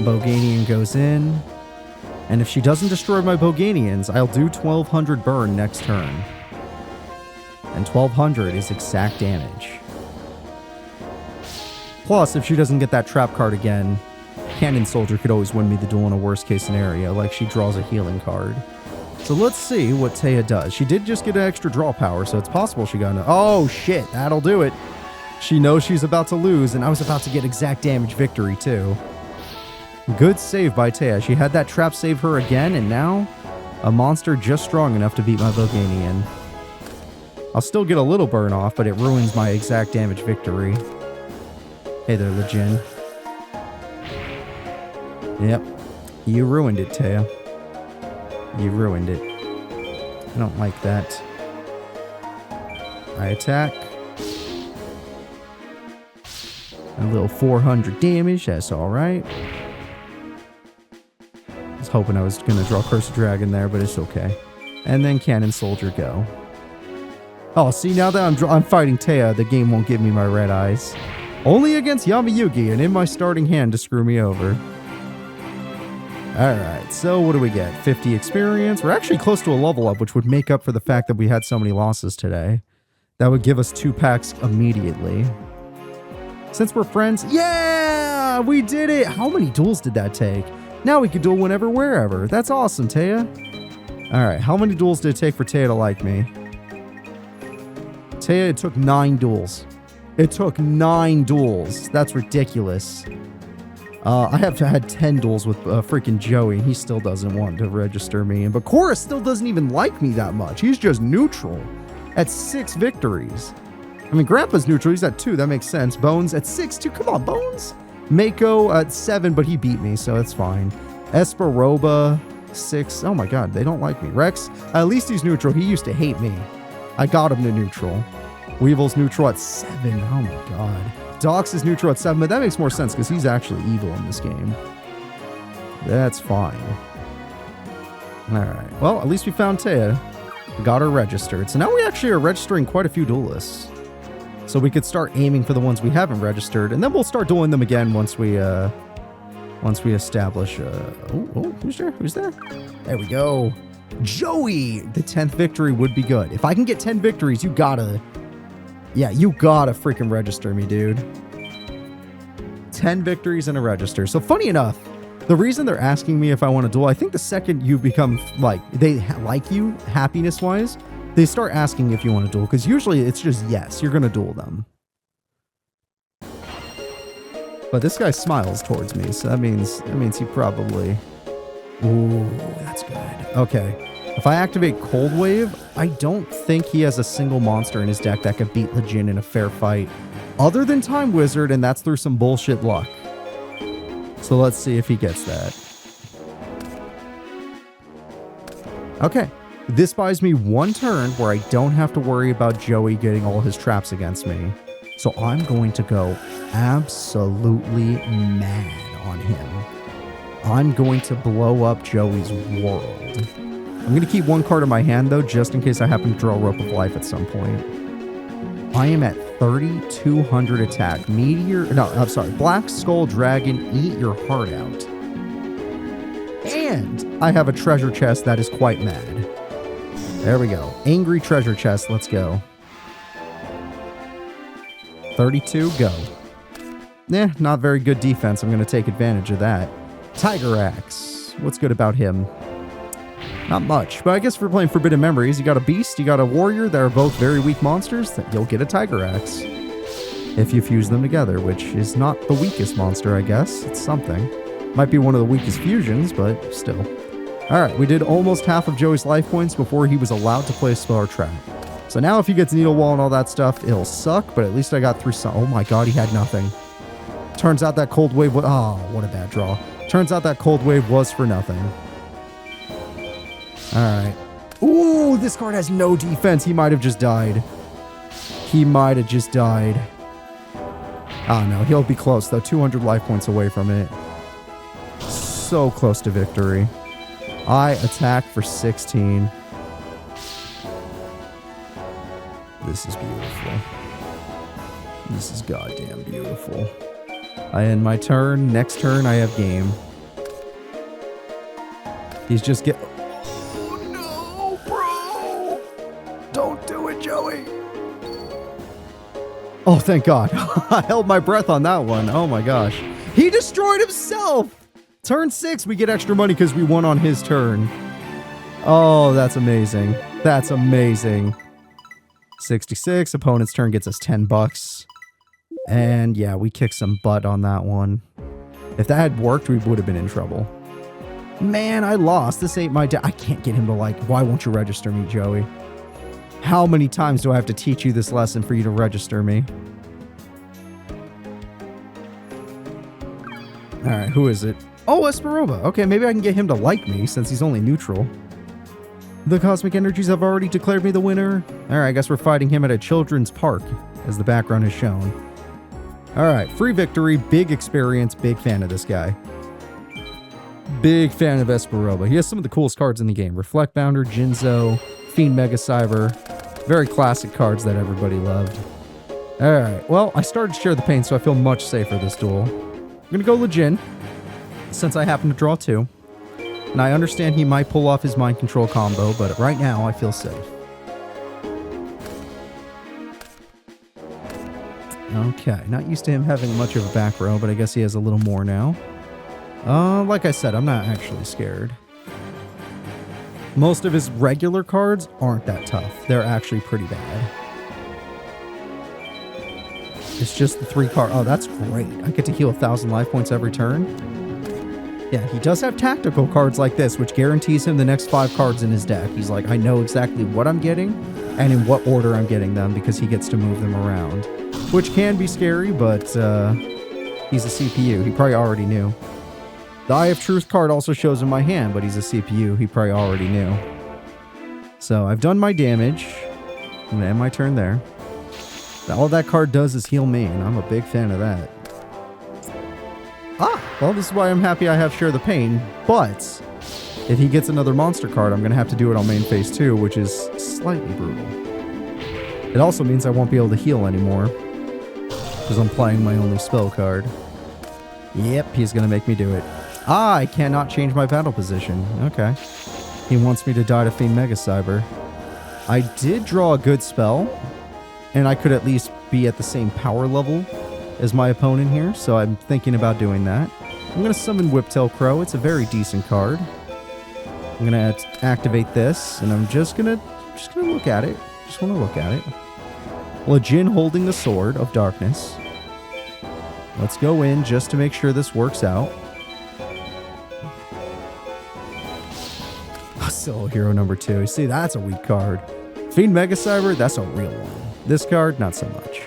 Boganian goes in. And if she doesn't destroy my Boganians, I'll do 1200 burn next turn. And 1200 is exact damage. Plus, if she doesn't get that trap card again, Cannon Soldier could always win me the duel in a worst case scenario, like she draws a healing card. So let's see what Taya does. She did just get an extra draw power, so it's possible she got oh shit, that'll do it. She knows she's about to lose, and I was about to get exact damage victory too. Good save by Taya. She had that trap save her again, and now a monster just strong enough to beat my Boganian. I'll still get a little burn off, but it ruins my exact damage victory. Hey there, Lejin. Yep. You ruined it, Taya. You ruined it. I don't like that. I attack. A little 400 damage. That's alright. I was hoping I was going to draw Cursed Dragon there, but it's okay. And then Cannon Soldier go. Oh, see, now that I'm fighting Taya, the game won't give me my red eyes. Only against Yami Yugi and in my starting hand to screw me over. Alright, so what do we get? 50 experience. We're actually close to a level up, which would make up for the fact that we had so many losses today. That would give us 2 packs immediately. Since we're friends, yeah! We did it! How many duels did that take? Now we can duel whenever, wherever. That's awesome, Taya. Alright, how many duels did it take for Taya to like me? Taya, it took 9 duels. It took 9 duels. That's ridiculous. I have had 10 duels with freaking Joey, and he still doesn't want to register me. But Cora still doesn't even like me that much. He's just neutral at 6 victories. I mean, Grandpa's neutral. He's at 2. That makes sense. Bones at 6, too. Come on, Bones. Mako at 7, but he beat me, so it's fine. Esperoba, 6. Oh, my God. They don't like me. Rex, at least he's neutral. He used to hate me. I got him to neutral. Weevil's neutral at 7. Oh, my God. Dox is neutral at 7, but that makes more sense because he's actually evil in this game. That's fine. Alright. Well, at least we found Taya. We got her registered. So now we actually are registering quite a few duelists. So we could start aiming for the ones we haven't registered, and then we'll start dueling them again once we establish... who's there? Who's there? There we go. Joey! The 10th victory would be good. If I can get 10 victories, you gotta... Yeah, you gotta freaking register me, dude. 10 victories and a register. So funny enough, the reason they're asking me if I want to duel, I think the second you become, like, they like you, happiness-wise, they start asking if you want to duel, because usually it's just yes, you're going to duel them. But this guy smiles towards me, so that means he probably... Ooh, that's good. Okay. If I activate Cold Wave, I don't think he has a single monster in his deck that could beat Lejin in a fair fight, other than Time Wizard, and that's through some bullshit luck. So let's see if he gets that. Okay. This buys me 1 turn where I don't have to worry about Joey getting all his traps against me. So I'm going to go absolutely mad on him. I'm going to blow up Joey's world. I'm going to keep 1 card in my hand, though, just in case I happen to draw Rope of Life at some point. I am at 3,200 attack. Black Skull Dragon, eat your heart out. And I have a treasure chest that is quite mad. There we go. Angry treasure chest, let's go. 32, go. Not very good defense. I'm going to take advantage of that. Tiger Axe. What's good about him? Not much. But I guess if we're playing Forbidden Memories, you got a Beast, you got a Warrior. They're both very weak monsters. Then you'll get a Tiger Axe. If you fuse them together, which is not the weakest monster, I guess. It's something. Might be one of the weakest fusions, but still. Alright, we did almost half of Joey's life points before he was allowed to play a spell or trap. So now if he gets Needle Wall and all that stuff, it'll suck, but at least I got through some. Oh my god, he had nothing. Turns out that Cold Wave was... Oh, what a bad draw. Turns out that Cold Wave was for nothing. Alright. Ooh, this card has no defense. He might have just died. He might have just died. Oh no, he'll be close though. 200 life points away from it. So close to victory. I attack for 16. This is beautiful. This is goddamn beautiful. I end my turn. Next turn, I have game. He's just get... Oh no, bro! Don't do it, Joey! Oh, thank God. I held my breath on that one. Oh my gosh. He destroyed himself! Turn 6, we get extra money because we won on his turn. Oh, that's amazing. That's amazing. 66, opponent's turn gets us 10 bucks. And yeah, we kicked some butt on that one. If that had worked, we would have been in trouble. Man, I lost. This ain't my day. I can't get him to like, why won't you register me, Joey? How many times do I have to teach you this lesson for you to register me? Alright, who is it? Oh, Esperoba. Okay, maybe I can get him to like me since he's only neutral. The Cosmic Energies have already declared me the winner. Alright, I guess we're fighting him at a children's park, as the background has shown. Alright, free victory, big experience, big fan of this guy. Big fan of Esperoba. He has some of the coolest cards in the game. Reflect Bounder, Jinzo, Fiend Mega Cyber. Very classic cards that everybody loved. Alright, well, I started to share the pain, so I feel much safer this duel. I'm gonna go Lejin, since I happen to draw 2. And I understand he might pull off his mind control combo, but right now I feel safe. Okay, not used to him having much of a back row, but I guess he has a little more now. Like I said, I'm not actually scared. Most of his regular cards aren't that tough. They're actually pretty bad. It's just the 3 card. Oh, that's great. I get to heal 1,000 life points every turn. Yeah, he does have tactical cards like this, which guarantees him the next 5 cards in his deck. He's like, I know exactly what I'm getting and in what order I'm getting them because he gets to move them around. Which can be scary, but he's a CPU. He probably already knew. The Eye of Truth card also shows in my hand, but he's a CPU. He probably already knew. So I've done my damage. I'm going to end my turn there. All that card does is heal me, and I'm a big fan of that. Well, this is why I'm happy I have Share the Pain, but if he gets another monster card, I'm going to have to do it on main phase 2, which is slightly brutal. It also means I won't be able to heal anymore, because I'm playing my only spell card. Yep, he's going to make me do it. I cannot change my battle position. Okay. He wants me to die to Fiend Mega Cyber. I did draw a good spell, and I could at least be at the same power level as my opponent here, so I'm thinking about doing that. I'm going to summon Whiptail Crow. It's a very decent card. I'm going to activate this, and I'm just going to look at it. Just want to look at it. Lejin holding the Sword of Darkness. Let's go in just to make sure this works out. Solo Hero number 2. See, that's a weak card. Fiend Mega Cyber, that's a real one. This card, not so much.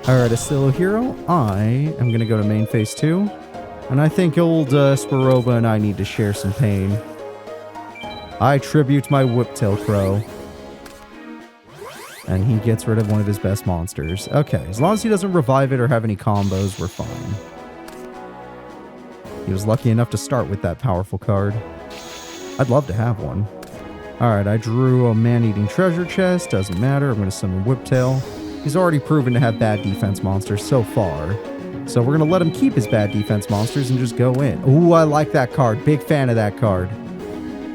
Alright, a Solo Hero. I am going to go to main phase 2. And I think old Spiroba and I need to share some pain. I tribute my Whiptail Crow. And he gets rid of one of his best monsters. Okay, as long as he doesn't revive it or have any combos, we're fine. He was lucky enough to start with that powerful card. I'd love to have one. Alright, I drew a man-eating treasure chest. Doesn't matter. I'm going to summon Whiptail. He's already proven to have bad defense monsters so far. So we're going to let him keep his bad defense monsters and just go in. Ooh, I like that card. Big fan of that card.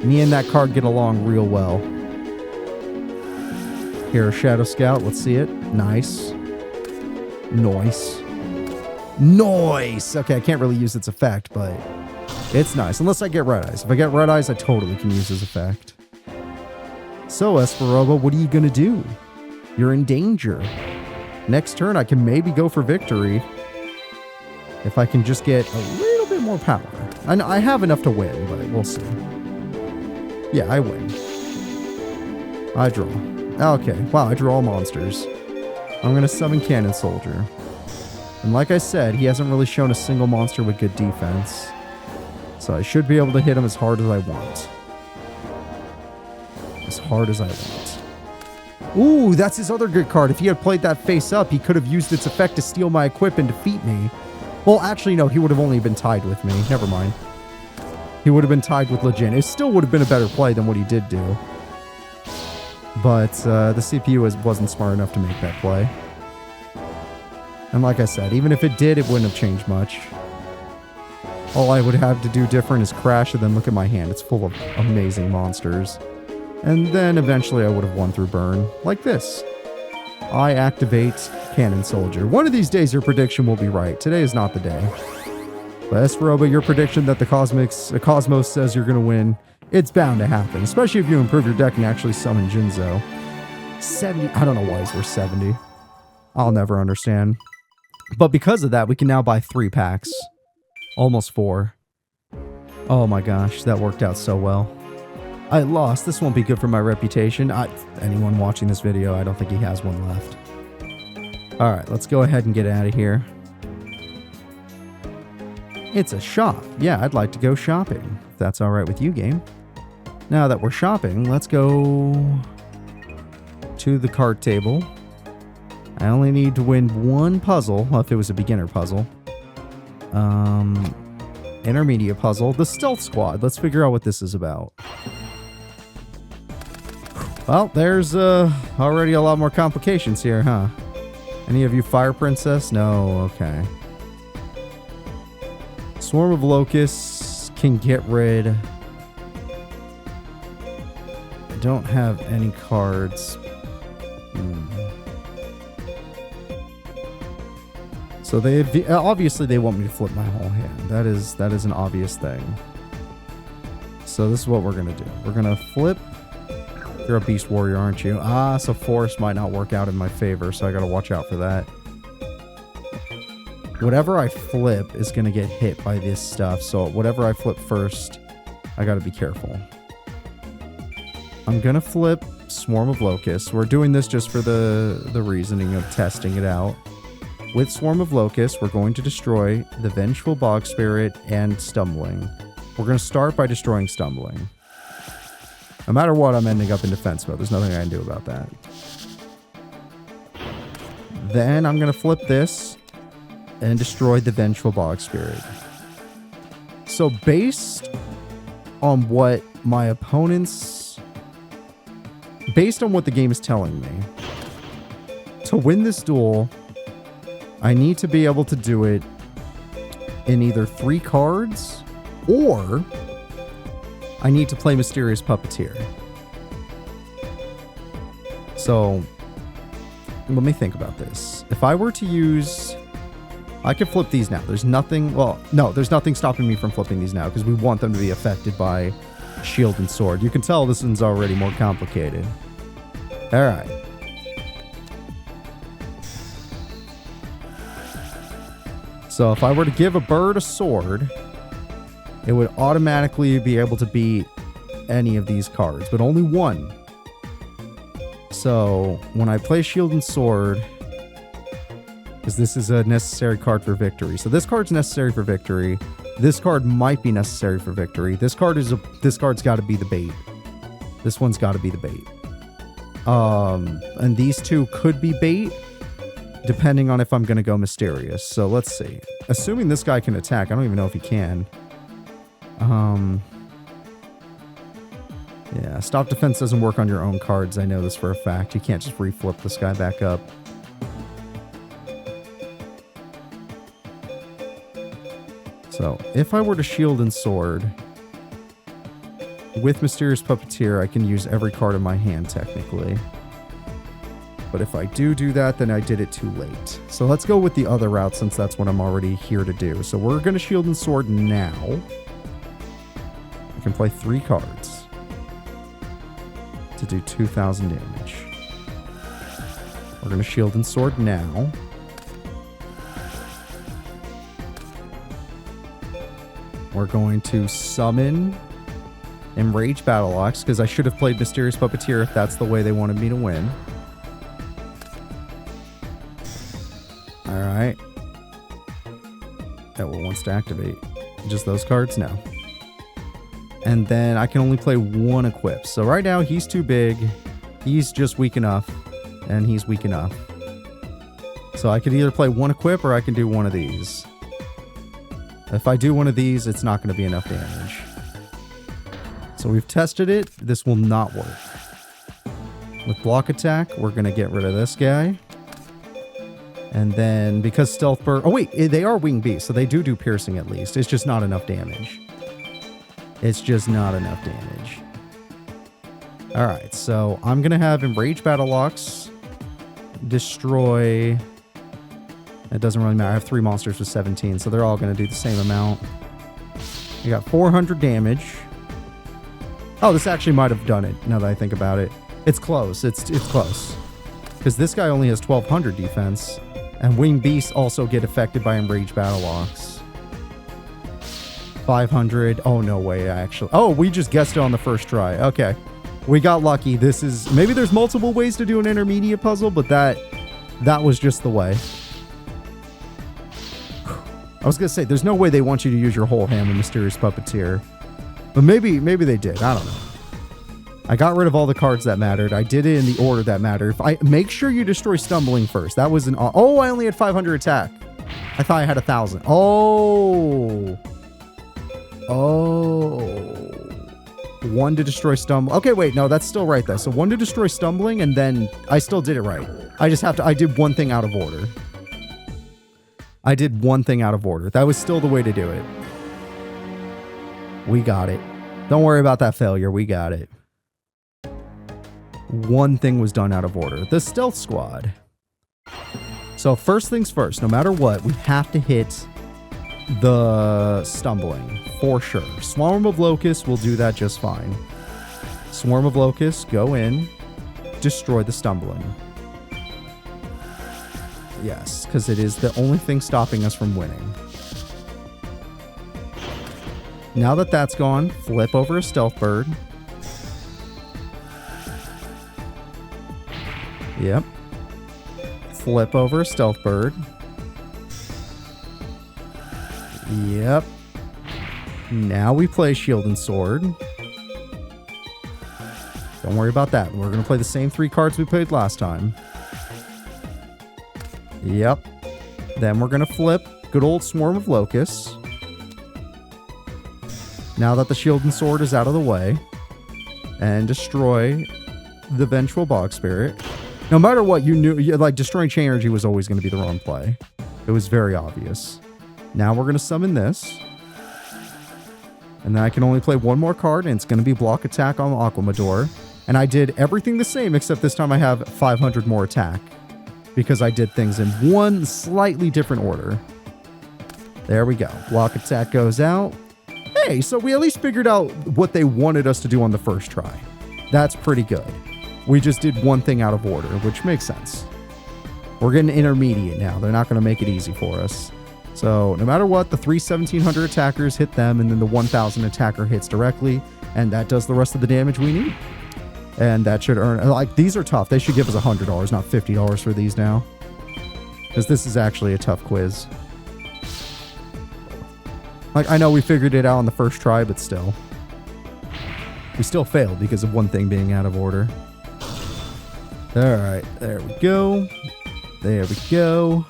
Me and that card get along real well. Here, Shadow Scout. Let's see it. Nice. Nice. Nice! Okay, I can't really use its effect, but it's nice. Unless I get red eyes. If I get red eyes, I totally can use his effect. So, Esperoba, what are you gonna do? You're in danger. Next turn, I can maybe go for victory. If I can just get a little bit more power. I have enough to win, but we'll see. Yeah, I win. I draw. Okay, wow, I draw all monsters. I'm going to summon Cannon Soldier. And like I said, he hasn't really shown a single monster with good defense. So I should be able to hit him as hard as I want. As hard as I want. Ooh, that's his other good card. If he had played that face up, he could have used its effect to steal my equip and defeat me. Well, actually, no, he would have only been tied with me. Never mind. He would have been tied with Legend. It still would have been a better play than what he did do. But the CPU wasn't smart enough to make that play. And like I said, even if it did, it wouldn't have changed much. All I would have to do different is crash and then look at my hand. It's full of amazing monsters. And then eventually I would have won through burn. Like this. I activate Cannon Soldier. One of these days your prediction will be right. Today is not the day. But Esperoba, your prediction that the Cosmos says you're going to win, it's bound to happen. Especially if you improve your deck and actually summon Jinzo. 70. I don't know why he's worth 70. I'll never understand. But because of that, we can now buy 3 packs. Almost 4. Oh my gosh, that worked out so well. I lost. This won't be good for my reputation. Anyone watching this video, I don't think he has one left. Alright, let's go ahead and get out of here. It's a shop. Yeah, I'd like to go shopping. If that's alright with you, game. Now that we're shopping, let's go to the card table. I only need to win 1 puzzle. Well, if it was a beginner puzzle. Intermediate puzzle. The Stealth Squad. Let's figure out what this is about. Well, there's already a lot more complications here, huh? Any of you Fire Princess? No, okay. Swarm of Locusts can get rid. I don't have any cards. So they obviously they want me to flip my whole hand. That is an obvious thing. So this is what we're gonna do. We're gonna flip. You're a Beast Warrior, aren't you? Ah, so Forest might not work out in my favor, so I gotta watch out for that. Whatever I flip is gonna get hit by this stuff, so whatever I flip first, I gotta be careful. I'm gonna flip Swarm of Locusts. We're doing this just for the reasoning of testing it out. With Swarm of Locusts, we're going to destroy the Vengeful Bog Spirit and Stumbling. We're gonna start by destroying Stumbling. No matter what, I'm ending up in defense mode. There's nothing I can do about that. Then I'm going to flip this and destroy the Vengeful Bog Spirit. So based on what my opponents... Based on what the game is telling me, to win this duel, I need to be able to do it in either 3 cards or... I need to play Mysterious Puppeteer. So, let me think about this. If I were to use... I could flip these now. There's nothing... Well, no, there's nothing stopping me from flipping these now because we want them to be affected by Shield and Sword. You can tell this one's already more complicated. Alright. So, if I were to give a bird a sword... it would automatically be able to beat any of these cards, but only 1. So, when I play Shield and Sword, because this is a necessary card for victory. So this card's necessary for victory. This card might be necessary for victory. This card's got to be the bait. This one's got to be the bait. And these 2 could be bait, depending on if I'm going to go Mysterious. So let's see. Assuming this guy can attack, I don't even know if he can. Yeah, stop defense doesn't work on your own cards. I know this for a fact. You can't just reflip this guy back up. So, if I were to Shield and Sword, with Mysterious Puppeteer, I can use every card in my hand, technically. But if I do that, then I did it too late. So let's go with the other route since that's what I'm already here to do. So we're going to shield and sword now. I can play 3 cards to do 2,000 damage. We're going to shield and sword now. We're going to summon Enraged Battle Ox, because I should have played Mysterious Puppeteer if that's the way they wanted me to win. Alright. That one wants to activate. Just those cards? No. And then I can only play 1 equip. So right now, he's too big. He's just weak enough. And he's weak enough. So I could either play 1 equip or I can do one of these. If I do one of these, it's not going to be enough damage. So we've tested it. This will not work. With block attack, we're going to get rid of this guy. And then because stealth burst... Oh wait, they are winged beasts, so they do piercing at least. It's just not enough damage. It's just not enough damage. Alright, so I'm going to have Enraged Battle Ox destroy... It doesn't really matter. I have 3 monsters with 17, so they're all going to do the same amount. You got 400 damage. Oh, this actually might have done it, now that I think about it. It's close. It's close. Because this guy only has 1,200 defense. And Winged Beasts also get affected by Enraged Battle Ox. 500. Oh, no way, actually. Oh, we just guessed it on the first try. Okay. We got lucky. This is... Maybe there's multiple ways to do an intermediate puzzle, but that was just the way. I was going to say, there's no way they want you to use your whole hand with Mysterious Puppeteer. But maybe they did. I don't know. I got rid of all the cards that mattered. I did it in the order that mattered. If I make sure you destroy Stumbling first. That was an... Oh, I only had 500 attack. I thought I had 1,000. Oh. Oh. 1 to destroy Stumbling. Okay, wait. No, that's still right, though. So 1 to destroy Stumbling, and then I still did it right. I just have to... I did one thing out of order. I did one thing out of order. That was still the way to do it. We got it. Don't worry about that failure. We got it. One thing was done out of order. The Stealth Squad. So first things first, no matter what, we have to hit the Stumbling. For sure. Swarm of Locusts will do that just fine. Swarm of Locusts, go in. Destroy the Stumbling. Yes, because it is the only thing stopping us from winning. Now that that's gone, flip over a Stealth Bird. Yep. Flip over a Stealth Bird. Yep. Now we play Shield and Sword. Don't worry about that. We're going to play the same 3 cards we played last time. Yep. Then we're going to flip good old Swarm of Locusts. Now that the Shield and Sword is out of the way. And destroy the Vengeful Bog Spirit. No matter what, you knew, like, destroying Chain Energy was always going to be the wrong play. It was very obvious. Now we're going to summon this. And then I can only play 1 more card, and it's going to be block attack on Aquamador. And I did everything the same, except this time I have 500 more attack. Because I did things in one slightly different order. There we go. Block attack goes out. Hey, so we at least figured out what they wanted us to do on the first try. That's pretty good. We just did one thing out of order, which makes sense. We're getting intermediate now. They're not going to make it easy for us. So no matter what, the 3 1,700 attackers hit them, and then the 1,000 attacker hits directly, and that does the rest of the damage we need. And that should earn... Like, these are tough. They should give us $100, not $50 for these now. Because this is actually a tough quiz. Like, I know we figured it out on the first try, but still. We still failed because of one thing being out of order. Alright, there we go. There we go.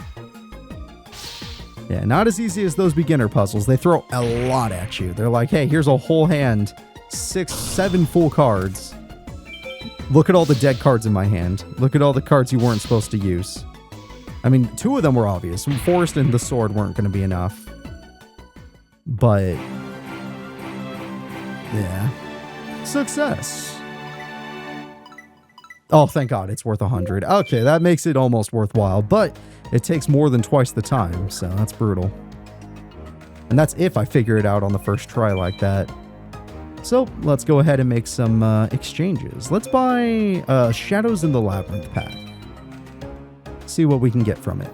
Yeah, not as easy as those beginner puzzles. They throw a lot at you. They're like, hey, here's a whole hand. 6, 7 full cards. Look at all the dead cards in my hand. Look at all the cards you weren't supposed to use. I mean, 2 of them were obvious. Forest and the Sword weren't going to be enough. But... yeah. Success. Oh, thank God, it's worth 100. Okay, that makes it almost worthwhile, but it takes more than twice the time, so that's brutal. And that's if I figure it out on the first try like that. So let's go ahead and make some exchanges. Let's buy Shadows in the Labyrinth pack. See what we can get from it.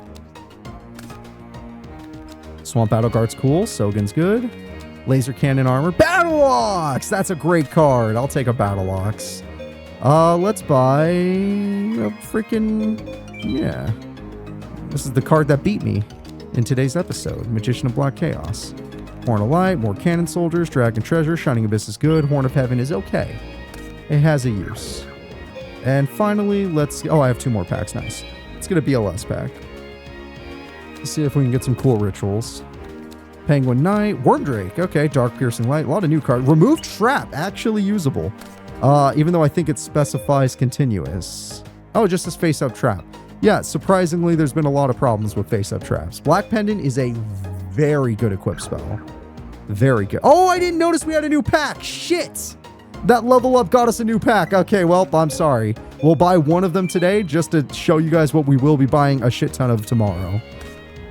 Swamp Battle Guard's cool. Sogan's good. Laser Cannon Armor. Battle Ox! That's a great card. I'll take a Battle Ox. Let's buy a freaking... Yeah. This is the card that beat me in today's episode. Magician of Black Chaos. Horn of Light, more Cannon Soldiers, Dragon Treasure, Shining Abyss is good, Horn of Heaven is okay. It has a use. And finally, let's... Oh, I have 2 more packs. Nice. Let's get a BLS pack. Let's see if we can get some cool rituals. Penguin Knight, Wormdrake, okay, Dark Piercing Light, a lot of new cards. Remove Trap, actually usable. Even though I think it specifies continuous. Oh, just this face-up trap. Yeah, surprisingly, there's been a lot of problems with face-up traps. Black Pendant is a very good equip spell. Very good. Oh, I didn't notice we had a new pack. Shit! That level up got us a new pack. Okay, well, I'm sorry. We'll buy one of them today just to show you guys what we will be buying a shit ton of tomorrow.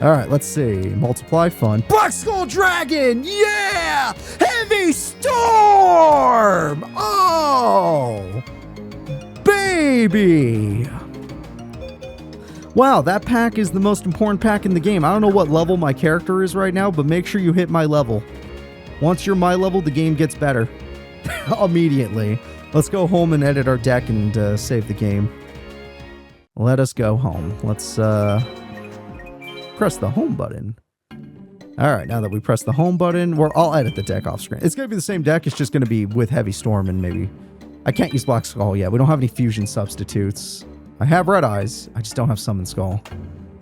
All right, let's see. Multiply fun. Black Skull Dragon! Yeah! Heavy Storm! Oh! Baby! Wow, that pack is the most important pack in the game. I don't know what level my character is right now, but make sure you hit my level. Once you're my level, the game gets better. Immediately. Let's go home and edit our deck and save the game. Let us go home. Let's press the home button. All right, now that we press the home button, I'll edit the deck off screen. It's going to be the same deck. It's just going to be with Heavy Storm and maybe... I can't use Black Skull yet. We don't have any fusion substitutes. I have Red Eyes. I just don't have Summon Skull.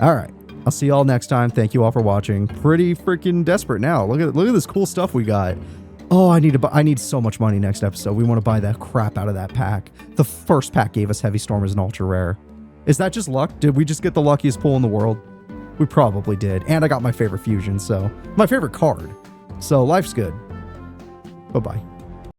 All right. I'll see you all next time. Thank you all for watching. Pretty freaking desperate now. Look at this cool stuff we got. Oh, I need so much money next episode. We want to buy that crap out of that pack. The first pack gave us Heavy Storm as an ultra rare. Is that just luck? Did we just get the luckiest pull in the world? We probably did. And I got my favorite fusion, so my favorite card. So life's good. Bye-bye.